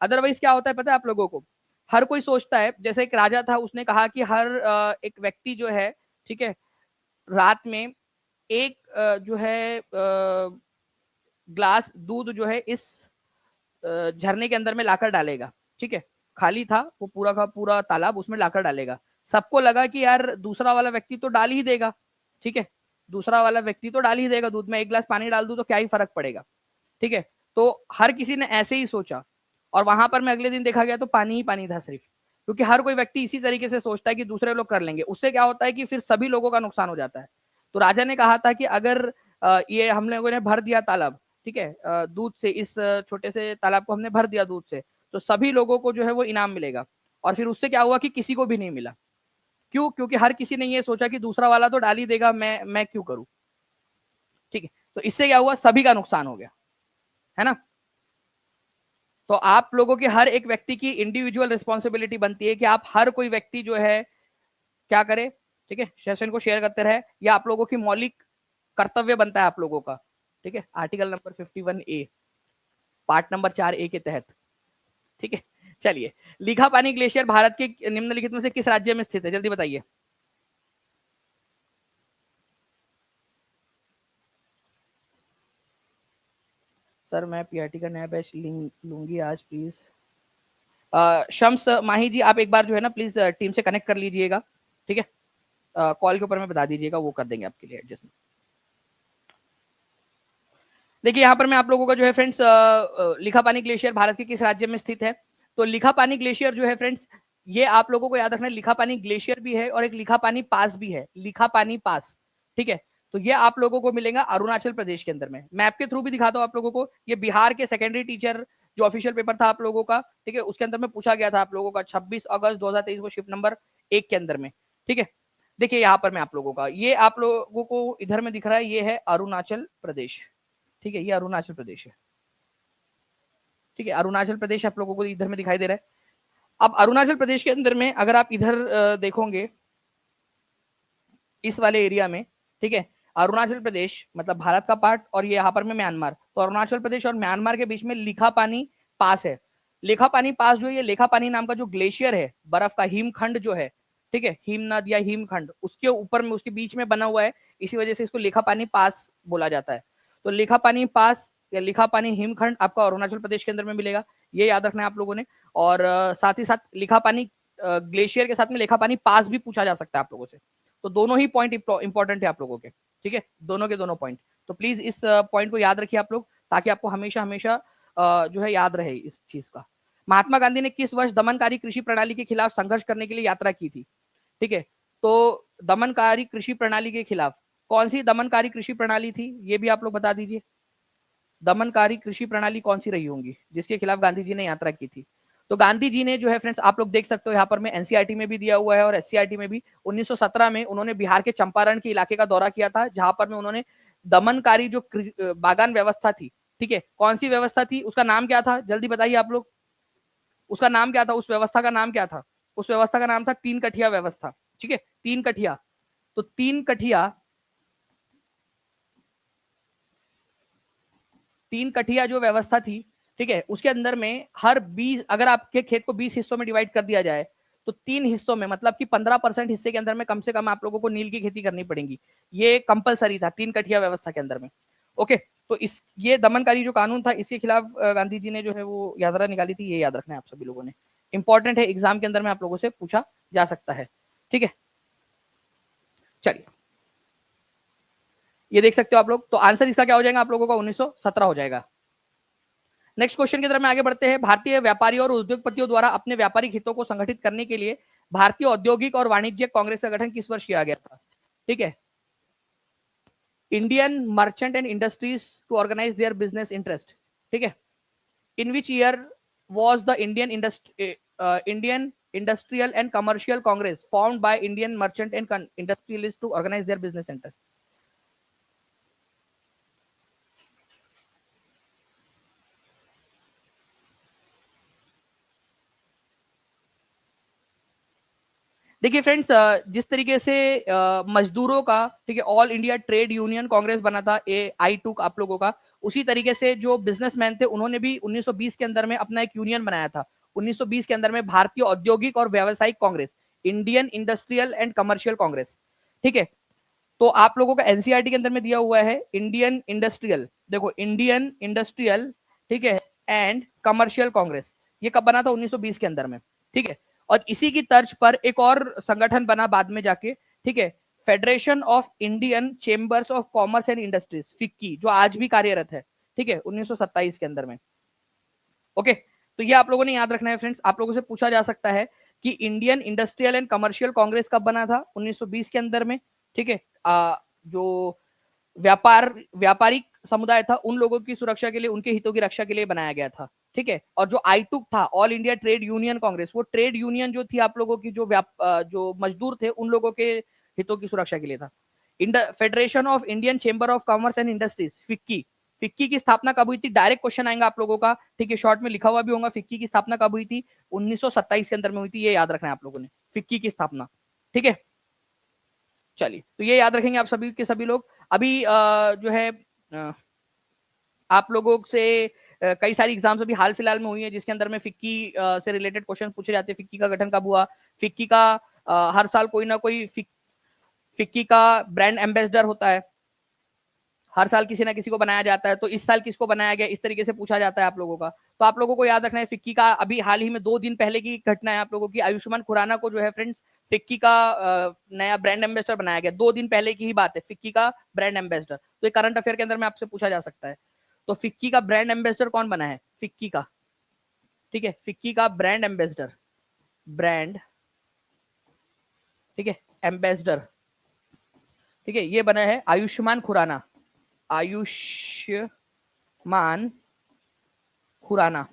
अदरवाइज क्या होता है पता है आप लोगों को, हर कोई सोचता है, जैसे एक राजा था उसने कहा कि हर एक व्यक्ति जो है, ठीक है, रात में एक जो है ग्लास दूध जो है इस झरने के अंदर में लाकर डालेगा, ठीक है, खाली था वो पूरा का पूरा तालाब, उसमें लाकर डालेगा। सबको लगा कि यार दूसरा वाला व्यक्ति तो डाल ही देगा, ठीक है, दूसरा वाला व्यक्ति तो डाल ही देगा दूध में, एक गिलास पानी डाल दूं तो क्या ही फर्क पड़ेगा, ठीक है। तो हर किसी ने ऐसे ही सोचा और वहां पर मैं अगले दिन देखा गया तो पानी ही पानी था सिर्फ, क्योंकि हर कोई व्यक्ति इसी तरीके से सोचता है कि दूसरे लोग कर लेंगे। उससे क्या होता है कि फिर सभी लोगों का नुकसान हो जाता है। तो राजा ने कहा था कि अगर ये हम लोगों ने भर दिया तालाब, ठीक है, दूध से, इस छोटे से तालाब को हमने भर दिया दूध से, तो सभी लोगों को जो है वो इनाम मिलेगा। और फिर उससे क्या हुआ कि किसी को भी नहीं मिला। क्यों? क्योंकि हर किसी ने ये सोचा कि दूसरा वाला तो डाल ही देगा, मैं क्यों करूं, ठीक है। तो इससे क्या हुआ, सभी का नुकसान हो गया, है ना। तो आप लोगों की हर एक व्यक्ति की इंडिविजुअल रिस्पॉन्सिबिलिटी बनती है कि आप हर कोई व्यक्ति जो है क्या करे, ठीक है, सेशन को शेयर करते रहे। या आप लोगों की मौलिक कर्तव्य बनता है आप लोगों का, ठीक है, article number 51A part number 4A के तहत, ठीक है। चलिए, लिखापानी ग्लेशियर भारत के निम्नलिखित में से किस राज्य में स्थित है, जल्दी बताइए। सर मैं पीआरटी का नया बैच लूंगी आज प्लीज। शम्स माही जी, आप एक बार जो है ना प्लीज टीम से कनेक्ट कर लीजिएगा, ठीक है, कॉल के ऊपर में बता दीजिएगा, वो कर देंगे आपके लिए एडजस्टमेंट। देखिए यहाँ पर मैं आप लोगों का जो है फ्रेंड्स, लिखापानी ग्लेशियर भारत के किस राज्य में स्थित है। तो लिखापानी ग्लेशियर जो है फ्रेंड्स, ये आप लोगों को याद रखना है, लिखापानी ग्लेशियर भी है और एक लिखापानी पास भी है, लिखापानी पास, ठीक है। तो ये आप लोगों को मिलेगा अरुणाचल प्रदेश के अंदर में। मैप के थ्रू भी दिखाता हूँ आप लोगों को। ये बिहार के सेकेंडरी टीचर जो ऑफिशियल पेपर था आप लोगों का, ठीक है, उसके अंदर में पूछा गया था आप लोगों का 26 अगस्त 2023 को शिफ्ट नंबर 1 के अंदर में, ठीक है। देखिए यहाँ पर मैं आप लोगों का, ये आप लोगों को इधर में दिख रहा है, ये है अरुणाचल प्रदेश, ठीक है, ये अरुणाचल प्रदेश है, ठीक है, अरुणाचल प्रदेश आप लोगों को इधर में दिखाई दे रहा है। अब अरुणाचल प्रदेश के अंदर में अगर आप इधर देखोगे इस वाले एरिया में, ठीक है, अरुणाचल प्रदेश मतलब भारत का पार्ट और ये यहाँ पर में म्यांमार, तो अरुणाचल प्रदेश और म्यांमार के बीच में लिखापानी पास है। लिखापानी पास जो है, ये लिखापानी नाम का जो ग्लेशियर है, बर्फ का हिमखंड जो है, ठीक है, हिमनद या हिमखंड, उसके ऊपर में उसके बीच में बना हुआ है, इसी वजह से इसको लिखापानी पास बोला जाता है। तो लिखापानी पास या लिखापानी हिमखंड आपको अरुणाचल प्रदेश के अंदर में मिलेगा, ये याद रखना है आप लोगों ने। और साथ ही साथ लिखापानी ग्लेशियर के साथ में लिखापानी पास भी पूछा जा सकता है आप लोगों से। तो दोनों ही पॉइंट इंपॉर्टेंट है आप लोगों के, ठीक है, दोनों के दोनों पॉइंट। तो प्लीज इस पॉइंट को याद रखिए आप लोग, ताकि आपको हमेशा हमेशा जो है याद रहे इस चीज का। महात्मा गांधी ने किस वर्ष दमनकारी कृषि प्रणाली के खिलाफ संघर्ष करने के लिए यात्रा की थी, ठीक है। तो दमनकारी कृषि प्रणाली के खिलाफ कौन सी दमनकारी कृषि प्रणाली थी, ये भी आप लोग बता दीजिए। दमनकारी कृषि प्रणाली कौन सी रही होंगी जिसके खिलाफ गांधी जी ने यात्रा की थी। तो गांधी जी ने जो है फ्रेंड्स, आप लोग देख सकते हो यहाँ पर में एनसीईआरटी में भी दिया हुआ है और एससीईआरटी में भी, 1917 में उन्होंने बिहार के चंपारण के इलाके का दौरा किया था, जहां पर में उन्होंने दमनकारी जो बागान व्यवस्था थी, ठीक है, कौन सी व्यवस्था थी, उसका नाम क्या था, जल्दी बताइए आप लोग। उसका नाम क्या था, उस व्यवस्था का नाम क्या था। उस व्यवस्था का नाम था तीन कठिया व्यवस्था, ठीक है, तीन कठिया। तो तीन कठिया जो व्यवस्था थी, ठीक है, उसके अंदर में हर 20, अगर आपके खेत को 20 हिस्सों में डिवाइड कर दिया जाए, तो 3 हिस्सों में मतलब कि 15% हिस्से के अंदर में कम से कम आप लोगों को नील की खेती करनी पड़ेगी। ये कंपलसरी था तीन कठिया व्यवस्था के अंदर में। ओके, तो इस ये दमनकारी जो कानून था, इसके खिलाफ गांधी जी ने जो है वो यात्रा निकाली थी, ये याद रखना है आप सभी लोगों ने, इंपॉर्टेंट है, एग्जाम के अंदर में आप लोगों से पूछा जा सकता है, ठीक है। चलिए, ये देख सकते हो आप लोग, तो आंसर इसका क्या हो जाएगा आप लोगों का, 1917 हो जाएगा। नेक्स्ट क्वेश्चन की तरफ में आगे बढ़ते हैं। भारतीय व्यापारियों और उद्योगपतियों द्वारा अपने व्यापारिक हितों को संगठित करने के लिए भारतीय औद्योगिक और वाणिज्यिक कांग्रेस का गठन किस वर्ष किया गया था, ठीक है। Indian merchant and industries to organise their business interest, ठीक है, in which year was the Indian Industrial and Commercial Congress formed by Indian merchant and industrialists to organize their business centers? देखिए फ्रेंड्स, जिस तरीके से मजदूरों का, ठीक है, all India trade union Congress बना था AI2 आप लोगों का, उसी तरीके से जो बिजनेसमैन थे उन्होंने भी 1920 के अंदर में अपना एक यूनियन बनाया था। 1920 के अंदर में भारतीय औद्योगिक और व्यावसायिक Congress, Indian industrial and commercial Congress, ठीक है। तो आप लोगों का एनसीईआरटी के अंदर में दिया हुआ है इंडियन इंडस्ट्रियल, देखो इंडियन इंडस्ट्रियल, ठीक है, एंड कमर्शियल कांग्रेस। ये कब बना था? 1920 के अंदर में, ठीक है। और इसी की तर्ज पर एक और संगठन बना बाद में जाके, ठीक है, federation of Indian chambers of commerce and industries, FICCI, जो आज भी कार्यरत है, ठीक है, 1927 के अंदर में। ओके, तो ये आप लोगों ने याद रखना है फ्रेंड्स। आप लोगों से पूछा जा सकता है कि Indian industrial and commercial Congress कब बना था? 1920 के अंदर में, ठीक है। जो व्यापारिक समुदाय था उन लोगों की सुरक्षा के लिए, उनके हितों की रक्षा के लिए बनाया गया था, ठीक है। और जो आई2 था, all India trade union Congress, वो ट्रेड यूनियन जो थी आप लोगों की, जो मजदूर थे उन लोगों के हितों की सुरक्षा के लिए था। Federation of Indian chamber of commerce and industries, FICCI, FICCI की स्थापना कब हुई थी? डायरेक्ट क्वेश्चन आएगा आप लोगों का, ठीक है, शॉर्ट में लिखा हुआ भी होगा। फिक्की की स्थापना कब हुई थी? 1927 के अंदर में हुई थी, ये याद रखना है आप लोगों ने, फिक्की की स्थापना, ठीक है। चलिए, तो ये याद रखेंगे आप सभी के सभी लोग। अभी जो है आप लोगों से कई सारी एग्जाम्स अभी हाल फिलहाल में हुई है, जिसके अंदर में फिक्की से रिलेटेड क्वेश्चन पूछे जाते हैं। फिक्की का गठन कब हुआ? फिक्की का हर साल कोई ना कोई फिक्की का ब्रांड एम्बेसडर होता है, हर साल किसी ना किसी को बनाया जाता है। तो इस साल किसको बनाया गया, इस तरीके से पूछा जाता है आप लोगों का। तो आप लोगों को याद रखना है फिक्की का, अभी हाल ही में 2 दिन पहले की घटना है आप लोगों की, आयुष्मान खुराना को जो है फ्रेंड्स फिक्की का नया ब्रांड एम्बेसडर बनाया गया। 2 दिन पहले की ही बात है, फिक्की का ब्रांड एम्बेसडर। तो ये करंट अफेयर के अंदर में आपसे पूछा जा सकता है। तो फिक्की का ब्रांड एम्बेसडर कौन बना है? फिक्की का, ठीक है, फिक्की का ब्रांड एम्बेसडर, ब्रांड, ठीक है, एम्बेसडर, ठीक है, ये बना है आयुष्मान खुराना, आयुष्मान खुराना,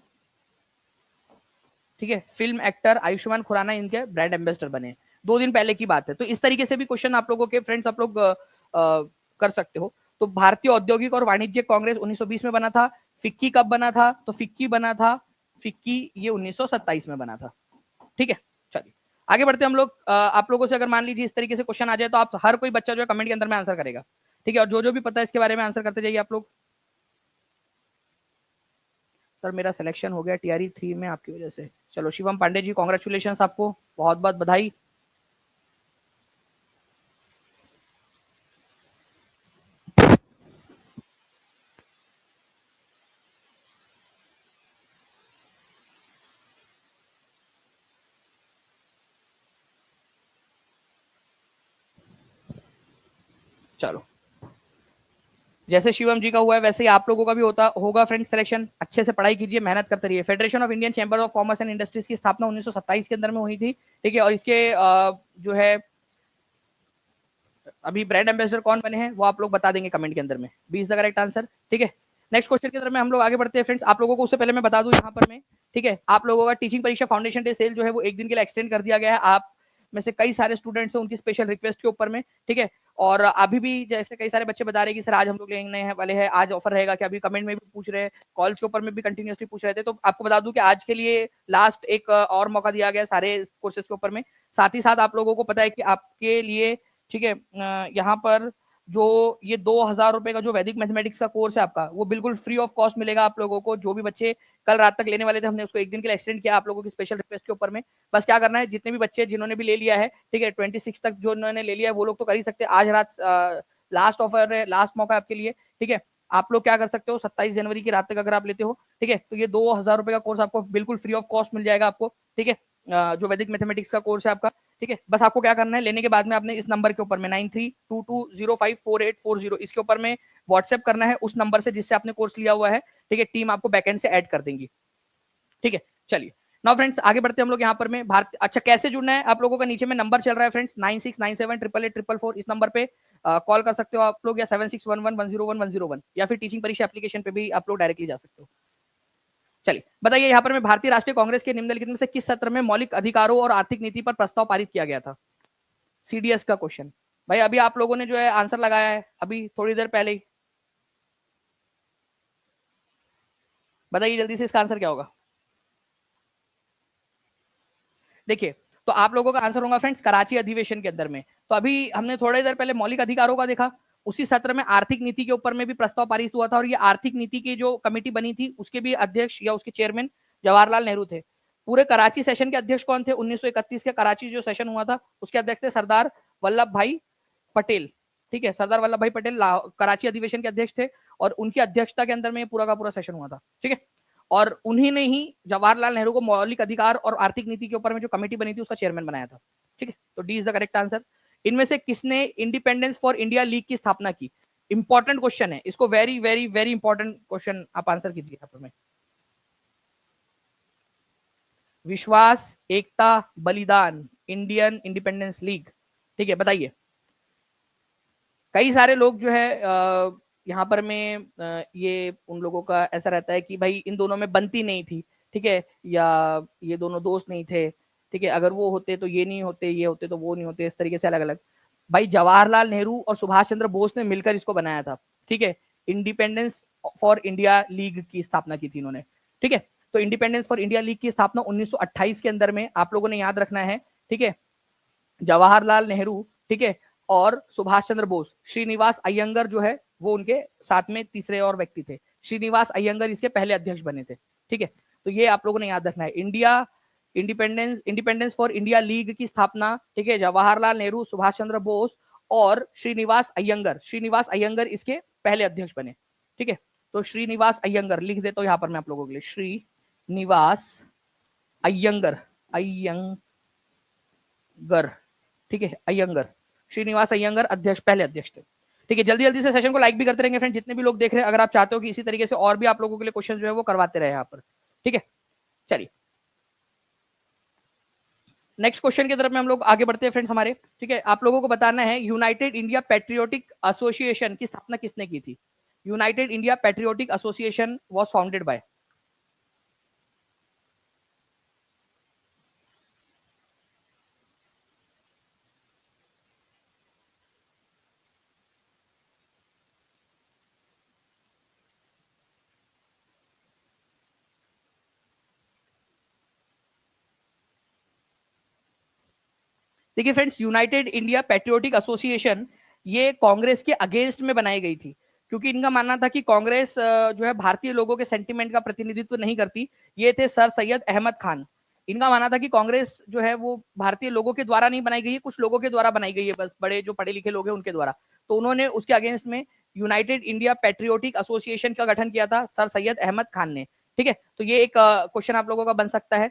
ठीक है, फिल्म एक्टर आयुष्मान खुराना इनके ब्रांड एम्बेसडर बने। 2 दिन पहले की बात है। तो इस तरीके से भी क्वेश्चन आप लोगों के फ्रेंड्स आप लोग कर सकते हो। तो भारतीय औद्योगिक और वाणिज्यिक कांग्रेस 1920 में बना था। फिक्की कब बना था? तो फिक्की बना था, फिक्की ये 1927 में बना था, ठीक है। चलिए आगे बढ़ते हम लोग। आप लोगों से अगर मान लीजिए इस तरीके से क्वेश्चन आ जाए तो आप हर कोई बच्चा जो है कमेंट के अंदर में आंसर करेगा, ठीक है। और जो जो भी पता है इसके बारे में आंसर करते जाइए आप लोग। सर मेरा सिलेक्शन हो गया TRE 3 में आपकी वजह से। चलो शिवम पांडे जी, कॉन्ग्रेचुलेशन, आपको बहुत बहुत बधाई। चलो जैसे शिवम जी का हुआ है वैसे ही आप लोगों का भी होता होगा फ्रेंड्स सिलेक्शन। अच्छे से पढ़ाई कीजिए, मेहनत करते रहिए। Federation of Indian chamber of commerce and industries की स्थापना 1927 के अंदर में हुई थी, ठीक है। और इसके जो है अभी ब्रांड एम्बेसडर कौन बने हैं वो आप लोग बता देंगे कमेंट के अंदर में। 20 द करेक्ट आंसर, ठीक है। नेक्स्ट क्वेश्चन की तरफ में हम लोग आगे बढ़ते हैं फ्रेंड्स। आप लोगों को उससे पहले मैं बता दूं यहाँ पर मैं, ठीक है, आप लोगों का टीचिंग परीक्षा फाउंडेशन डे सेल जो है वो 1 दिन के लिए एक्सटेंड कर दिया गया है। आप में से कई सारे स्टूडेंट्स हैं उनकी स्पेशल रिक्वेस्ट के ऊपर में, ठीक है। और अभी भी जैसे कई सारे बच्चे बता रहे हैं कि सर आज हम लोग लेने वाले हैं, आज ऑफर रहेगा कि अभी कमेंट में भी पूछ रहे हैं, कॉल्स के ऊपर में भी कंटिन्यूसली पूछ रहे थे। तो आपको बता दूं कि आज के लिए लास्ट एक और मौका दिया गया है सारे कोर्सेज के ऊपर में। साथ ही साथ आप लोगों को पता है कि आपके लिए, ठीक है, यहाँ पर जो ये 2,000 रुपए का जो वैदिक मैथमेटिक्स का कोर्स है आपका, वो बिल्कुल फ्री ऑफ कॉस्ट मिलेगा आप लोगों को। जो भी बच्चे कल रात तक लेने वाले थे हमने उसको 1 दिन के लिए एक्सटेंड किया आप लोगों की स्पेशल रिक्वेस्ट के ऊपर में। बस क्या करना है, जितने भी बच्चे जिन्होंने भी ले लिया है, ठीक है, 26 तक जो उन्होंने ले लिया है वो लोग तो कर ही सकते हैं। आज रात लास्ट ऑफर है, लास्ट मौका आपके लिए, ठीक है। आप लोग क्या कर सकते हो, 27 जनवरी की रात तक अगर आप लेते हो, ठीक है, तो ये 2,000 रुपए का कोर्स आपको बिल्कुल फ्री ऑफ कॉस्ट मिल जाएगा आपको, ठीक है। जो वैदिक मैथमेटिक्स का कोर्स है आपका, ठीक है। बस आपको क्या करना है, लेने के बाद में आपने इस नंबर के ऊपर में 9322054840 इसके ऊपर में व्हाट्सएप करना है उस नंबर से जिससे आपने कोर्स लिया हुआ है, ठीक है। टीम आपको बैकएंड से ऐड कर देंगी, ठीक है। चलिए नाउ फ्रेंड्स आगे बढ़ते हैं हम लोग यहाँ पर में भारत। अच्छा कैसे जुड़ना है, आप लोगों का नीचे में नंबर चल रहा है फ्रेंड्स 9697888444, इस नंबर पे कॉल कर सकते हो आप लोग, या 7611101101 या फिर टीचिंग परीक्षा एप्लीकेशन पे भी आप लोग डायरेक्टली जा सकते हो। चलिए बताइए यहाँ पर मैं भारतीय राष्ट्रीय कांग्रेस के निम्नलिखित में से किस सत्र में मौलिक अधिकारों और आर्थिक नीति पर प्रस्ताव पारित किया गया था? सीडीएस का क्वेश्चन भाई, अभी आप लोगों ने जो है आंसर लगाया है अभी थोड़ी देर पहले ही, बताइए जल्दी से इसका आंसर क्या होगा? देखिए तो आप लोगों का आंसर होगा फ्रेंड्स कराची अधिवेशन के अंदर में। तो अभी हमने थोड़ी देर पहले मौलिक अधिकारों का देखा, उसी सत्र में आर्थिक नीति के ऊपर में भी प्रस्ताव पारित हुआ था, और ये आर्थिक नीति की जो कमेटी बनी थी उसके भी अध्यक्ष या उसके चेयरमैन जवाहरलाल नेहरू थे। पूरे कराची सेशन के अध्यक्ष कौन थे? 1931 के कराची जो सेशन हुआ था उसके अध्यक्ष थे सरदार वल्लभ भाई पटेल। ठीक है, सरदार वल्लभ भाई पटेल कराची अधिवेशन के अध्यक्ष थे, और उनकी अध्यक्षता के अंदर में पूरा का पूरा सेशन हुआ था। ठीक है, और उन्हीं ने ही जवाहरलाल नेहरू को मौलिक अधिकार और आर्थिक नीति के ऊपर में जो कमेटी बनी थी उसका चेयरमैन बनाया था। ठीक है, तो D is the correct answer. इनमें से किसने इंडिपेंडेंस फॉर इंडिया लीग की स्थापना की? इंपॉर्टेंट क्वेश्चन है, इसको very very very important question आप आंसर कीजिए यहाँ पर में। विश्वास, एकता, बलिदान, इंडियन इंडिपेंडेंस लीग। ठीक है, बताइए। कई सारे लोग जो है यहाँ पर में ये उन लोगों का ऐसा रहता है कि भाई इन दोनों में बनती नहीं थी, ठीक है, या ये दोनों दोस्त नहीं थे, ठीक है, अगर वो होते तो ये नहीं होते, ये होते तो वो नहीं होते, इस तरीके से अलग अलग। भाई जवाहरलाल नेहरू और सुभाष चंद्र बोस ने मिलकर इसको बनाया था। ठीक है, इंडिपेंडेंस फॉर इंडिया लीग की स्थापना की थी इन्होंने। ठीक है, तो इंडिपेंडेंस फॉर इंडिया लीग की स्थापना 1928 के अंदर में आप लोगों ने याद रखना है। ठीक है, जवाहरलाल नेहरू, ठीक है, और सुभाष चंद्र बोस, श्रीनिवास अयंगर जो है वो उनके साथ में तीसरे और व्यक्ति थे। श्रीनिवास अयंगर इसके पहले अध्यक्ष बने थे। ठीक है, तो ये आप लोगों ने याद रखना है। India independence for India league की स्थापना, ठीक है, जवाहरलाल नेहरू, सुभाष चंद्र बोस और श्रीनिवास अयंगर इसके पहले अध्यक्ष बने। ठीक है, तो श्रीनिवास अयंगर लिख देता हूं यहां पर मैं आप लोगों के लिए, श्रीनिवास अयंगर, ठीक है, अयंगर, श्रीनिवास अयंगर अध्यक्ष, पहले अध्यक्ष थे। ठीक है, जल्दी जल्दी से सेशन को लाइक भी करते रहेंगे फ्रेंड, जितने भी लोग देख रहे हैं। अगर आप चाहते हो कि इसी तरीके से और भी आप लोगों के लिए क्वेश्चन जो है वो करवाते रहे यहाँ पर। ठीक है, चलिए नेक्स्ट क्वेश्चन की तरफ में हम लोग आगे बढ़ते हैं फ्रेंड्स हमारे। ठीक है, आप लोगों को बताना है यूनाइटेड इंडिया पैट्रियोटिक एसोसिएशन की स्थापना किसने की थी? United India patriotic association was founded by. देखिए friends, United India patriotic association ये कांग्रेस के अगेंस्ट में बनाई गई थी, क्योंकि इनका मानना था कि कांग्रेस जो है भारतीय लोगों के सेंटिमेंट का प्रतिनिधित्व नहीं करती। ये थे सर सैयद अहमद खान। इनका मानना था कि कांग्रेस जो है वो भारतीय लोगों के द्वारा नहीं बनाई गई है, कुछ लोगों के द्वारा बनाई गई है, बस बड़े जो पढ़े लिखे लोग हैं उनके द्वारा। तो उन्होंने उसके अगेंस्ट में यूनाइटेड इंडिया पैट्रियोटिक एसोसिएशन का गठन किया था सर सैयद अहमद खान ने। ठीक है, तो ये एक क्वेश्चन आप लोगों का बन सकता है।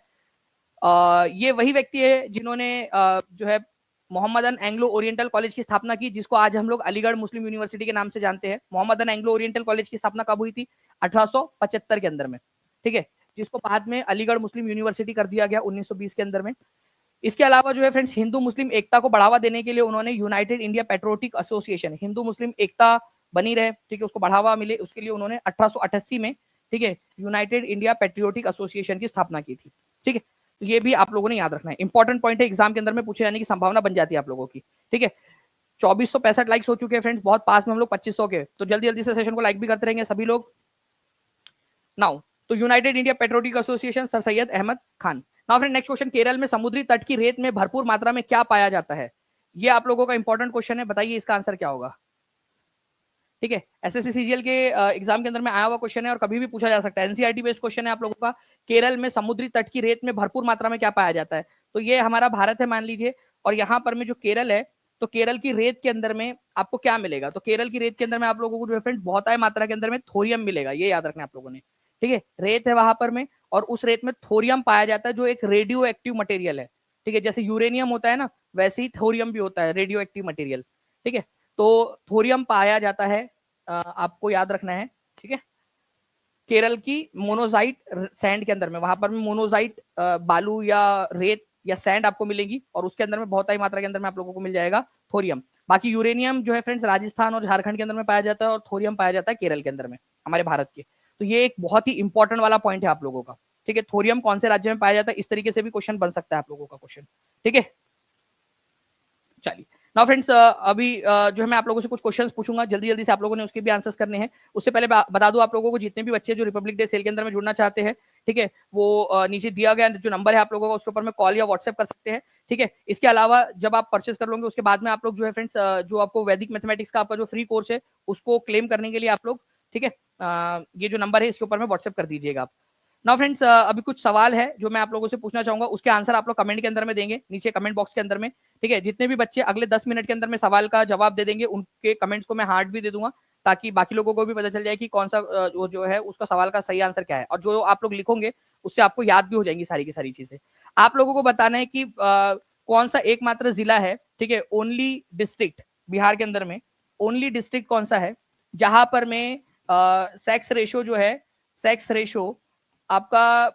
ये वही व्यक्ति है जिन्होंने जो है मोहम्मदन एंग्लो ओरिएंटल कॉलेज की स्थापना की, जिसको आज हम लोग अलीगढ़ मुस्लिम यूनिवर्सिटी के नाम से जानते हैं। मोहम्मदन एंग्लो ओरिएंटल कॉलेज की स्थापना कब हुई थी? 1875 के अंदर में। ठीक है, जिसको बाद में अलीगढ़ मुस्लिम यूनिवर्सिटी कर दिया गया 1920 के अंदर में। इसके अलावा जो है फ्रेंड्स, हिंदू मुस्लिम एकता को बढ़ावा देने के लिए उन्होंने United India patriotic association, Hindu मुस्लिम एकता बनी रहे, ठीक है, उसको बढ़ावा मिले, उसके लिए उन्होंने 1888 में, ठीक है, यूनाइटेड इंडिया पैट्रियोटिक एसोसिएशन की स्थापना की थी। ठीक है, तो ये भी आप लोगों ने याद रखना है, इंपॉर्टेंट पॉइंट है, एग्जाम के अंदर में पूछे जाने की संभावना बन जाती है आप लोगों की। ठीक है, 2465 लाइक्स हो चुके हैं फ्रेंड्स, बहुत पास में हम लोग 2500 के, तो जल्दी जल्दी से सेशन को लाइक भी करते रहेंगे सभी लोग। नाउ तो United India patriotic association, sir Syed Ahmed Khan. Now friend next question, Kerala में समुद्री तट की रेत में भरपूर मात्रा में क्या पाया जाता है? ये आप लोगों का इंपॉर्टेंट क्वेश्चन है, बताइए इसका आंसर क्या होगा? ठीक है, एसएससी सीजीएल के एग्जाम के अंदर में आया हुआ क्वेश्चन है और कभी भी पूछा जा सकता है, एनसीईआरटी बेस्ड क्वेश्चन है आप लोगों का। केरल में समुद्री तट की रेत में भरपूर मात्रा में क्या पाया जाता है? तो ये हमारा भारत है मान लीजिए, और यहाँ पर में जो केरल है, तो केरल की रेत के अंदर में आपको क्या मिलेगा? तो केरल की रेत के अंदर में आप लोगों को जो है फ्रेंड बहुत मात्रा के अंदर में थोरियम मिलेगा, ये याद रखना आप लोगों ने। ठीक है, रेत है वहां पर में, और उस रेत में थोरियम पाया जाता है जो एक रेडियो एक्टिव मटेरियल है। ठीक है, जैसे यूरेनियम होता है ना, वैसे ही थोरियम भी होता है, रेडियो एक्टिव मटेरियल। ठीक है, तो थोरियम पाया जाता है, आपको याद रखना है। ठीक है, केरल की मोनोजाइट सैंड के अंदर में, वहां पर मोनोजाइट बालू या रेत या सैंड आपको मिलेगी, और उसके अंदर में बहुत ही मात्रा के अंदर में आप लोगों को मिल जाएगा थोरियम। बाकी यूरेनियम जो है फ्रेंड्स राजस्थान और झारखंड के अंदर में पाया जाता है, और थोरियम पाया जाता है केरल के अंदर में, हमारे भारत के। तो ये एक बहुत ही इंपॉर्टेंट वाला पॉइंट है आप लोगों का, ठीक है। थोरियम कौन से राज्य में पाया जाता है, इस तरीके से भी क्वेश्चन बन सकता है आप लोगों का क्वेश्चन, ठीक है। चलिए नाउ फ्रेंड्स, अभी जो है मैं आप लोगों से कुछ क्वेश्चंस पूछूंगा, जल्दी जल्दी से आप लोगों ने उसके भी आंसर्स करने हैं। उससे पहले बता दूं आप लोगों को, जितने भी बच्चे जो रिपब्लिक डे सेल के अंदर में जुड़ना चाहते हैं, ठीक है, वो नीचे दिया गया जो नंबर है आप लोगों का, उसके ऊपर में कॉल या व्हाट्सएप कर सकते हैं, ठीक है। इसके अलावा जब आप परचेस कर लोगे उसके बाद में आप लोग जो है फ्रेंड्स, जो आपको वैदिक मैथमेटिक्स का आपका जो फ्री कोर्स है उसको क्लेम करने के लिए आप लोग, ठीक है, ये जो नंबर है इसके ऊपर में व्हाट्सएप कर दीजिएगा आप। नाउ फ्रेंड्स, अभी कुछ सवाल है जो मैं आप लोगों से पूछना चाहूंगा, उसके आंसर आप लोग कमेंट के अंदर में देंगे, नीचे कमेंट बॉक्स के अंदर में, ठीक है। जितने भी बच्चे अगले 10 मिनट के अंदर में सवाल का जवाब दे देंगे उनके कमेंट्स को मैं हार्ट भी दे दूंगा, ताकि बाकी लोगों को भी पता चल जाए कि कौन सा वो जो है उसका सवाल का सही आंसर क्या है, और जो आप लोग लिखोगे उससे आपको याद भी हो जाएंगी सारी की सारी चीजें। आप लोगों को बताना है कि कौन सा एकमात्र जिला है, ठीक है, ओनली डिस्ट्रिक्ट बिहार के अंदर में, ओनली डिस्ट्रिक्ट कौन सा है जहां पर में सेक्स रेशो जो है, सेक्स रेशो आपका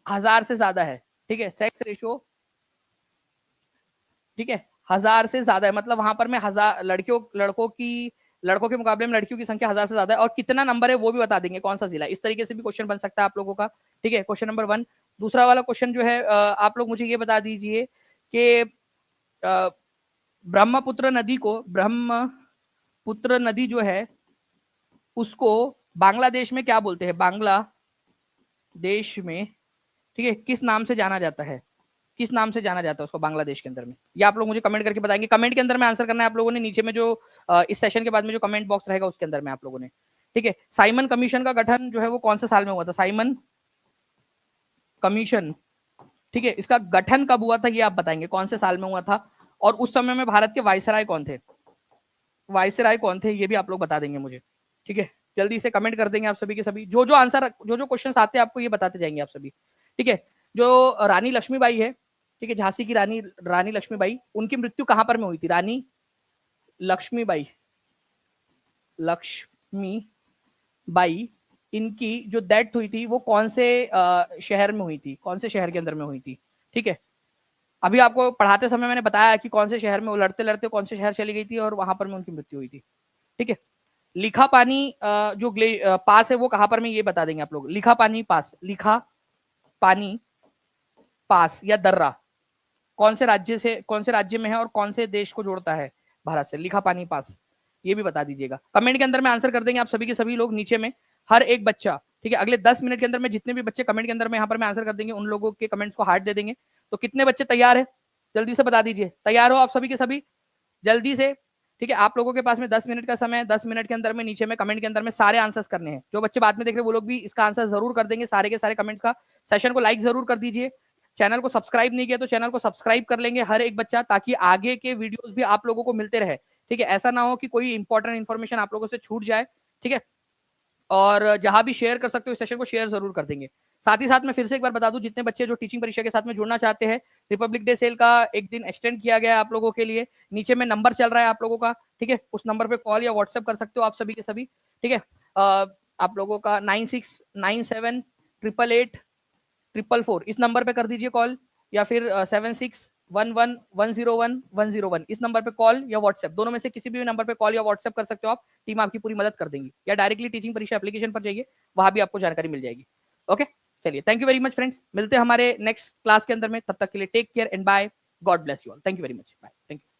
1000 से ज्यादा है, ठीक है, सेक्स रेशो, ठीक है, 1000 से ज्यादा है, मतलब वहां पर में 1000 लड़कों के मुकाबले में लड़कियों की संख्या 1000 से ज्यादा है, और कितना नंबर है वो भी बता देंगे कौन सा जिला। इस तरीके से भी क्वेश्चन बन सकता है आप लोगों का, ठीक है, क्वेश्चन नंबर 1। दूसरा वाला क्वेश्चन जो है, आप लोग मुझे ये बता दीजिए कि ब्रह्मपुत्र नदी जो है उसको बांग्लादेश में क्या बोलते हैं, बांग्लादेश में, ठीक है, किस नाम से जाना जाता है, किस नाम से जाना जाता है उसको बांग्लादेश के अंदर में, ये आप लोग मुझे कमेंट करके बताएंगे। कमेंट के अंदर में आंसर करना है आप लोगों ने, नीचे में जो इस सेशन के बाद में जो कमेंट बॉक्स रहेगा उसके अंदर में आप लोगों ने, ठीक है। साइमन कमीशन का गठन जो है वो कौन से साल में हुआ था, साइमन कमीशन, ठीक है, इसका गठन कब हुआ था ये आप बताएंगे, कौन से साल में हुआ था, और उस समय में भारत के वायसराय कौन थे, वायसराय कौन थे ये भी आप लोग बता देंगे मुझे, ठीक है। जल्दी से कमेंट कर देंगे आप सभी के सभी, जो जो आंसर, जो जो क्वेश्चन आते हैं आपको ये बताते जाएंगे आप सभी, ठीक है। जो रानी लक्ष्मीबाई है, ठीक है, झांसी की रानी, रानी लक्ष्मीबाई, उनकी मृत्यु कहां पर में हुई थी, रानी लक्ष्मीबाई, लक्ष्मीबाई, इनकी जो डेथ हुई थी वो कौन से शहर में हुई थी, कौन से शहर के अंदर में हुई थी, ठीक है। अभी आपको पढ़ाते समय मैंने बताया कि कौन से शहर में वो लड़ते लड़ते कौन से शहर चली गई थी और वहां पर में उनकी मृत्यु हुई थी, ठीक है। लिखा पानी जो पास है वो कहां पर में ये बता देंगे आप लोग, लिखा पानी पास, लिखा पानी पास या दर्रा कौन से राज्य में है और कौन से देश को जोड़ता है भारत से, लिखा पानी पास, ये भी बता दीजिएगा। कमेंट के अंदर में आंसर कर देंगे आप सभी के सभी लोग नीचे में, हर एक बच्चा, ठीक है। अगले 10 मिनट के अंदर में जितने भी बच्चे कमेंट के अंदर में यहाँ पर मैं आंसर कर देंगे उन लोगों के कमेंट्स को हार्ट दे देंगे। तो कितने बच्चे तैयार है, जल्दी से बता दीजिए, तैयार हो आप सभी के सभी, जल्दी से, ठीक है। आप लोगों के पास में 10 मिनट का समय है, 10 मिनट के अंदर में नीचे में कमेंट के अंदर में सारे आंसर्स करने हैं। जो बच्चे बाद में देख रहे हैं वो लोग भी इसका आंसर जरूर कर देंगे, सारे के सारे कमेंट्स का। सेशन को लाइक जरूर कर दीजिए, चैनल को सब्सक्राइब नहीं किया तो चैनल को सब्सक्राइब कर लेंगे हर एक बच्चा, ताकि आगे के वीडियोस भी आप लोगों को मिलते रहे, ठीक है। ऐसा ना हो कि कोई इंपॉर्टेंट इन्फॉर्मेशन आप लोगों से छूट जाए, ठीक है। और जहां भी शेयर कर सकते हो इस सेशन को शेयर जरूर कर देंगे। साथ ही साथ मैं फिर से एक बार बता दूं, जितने बच्चे जो टीचिंग परीक्षा के साथ में जुड़ना चाहते हैं, रिपब्लिक डे सेल का एक दिन एक्सटेंड किया गया है आप लोगों के लिए, नीचे में नंबर चल रहा है आप लोगों का, ठीक है, उस नंबर पे कॉल या व्हाट्सएप कर सकते हो आप सभी के सभी, ठीक है। आप लोगों का 9697888844 इस नंबर पे कर दीजिए कॉल, या फिर 7611101101 इस नंबर पे कॉल या व्हाट्सएप, दोनों में से किसी भी नंबर पे कॉल या व्हाट्सएप कर सकते हो आप, टीम आपकी पूरी मदद कर देंगी, या डायरेक्टली टीचिंग परीक्षा एप्लीकेशन पर जाइए, वहां भी आपको जानकारी मिल जाएगी। ओके, चलिए, thank you very much friends, मिलते हैं हमारे नेक्स्ट क्लास के अंदर में, तब तक के लिए take care and bye, God bless you all, thank you very much, bye, thank you.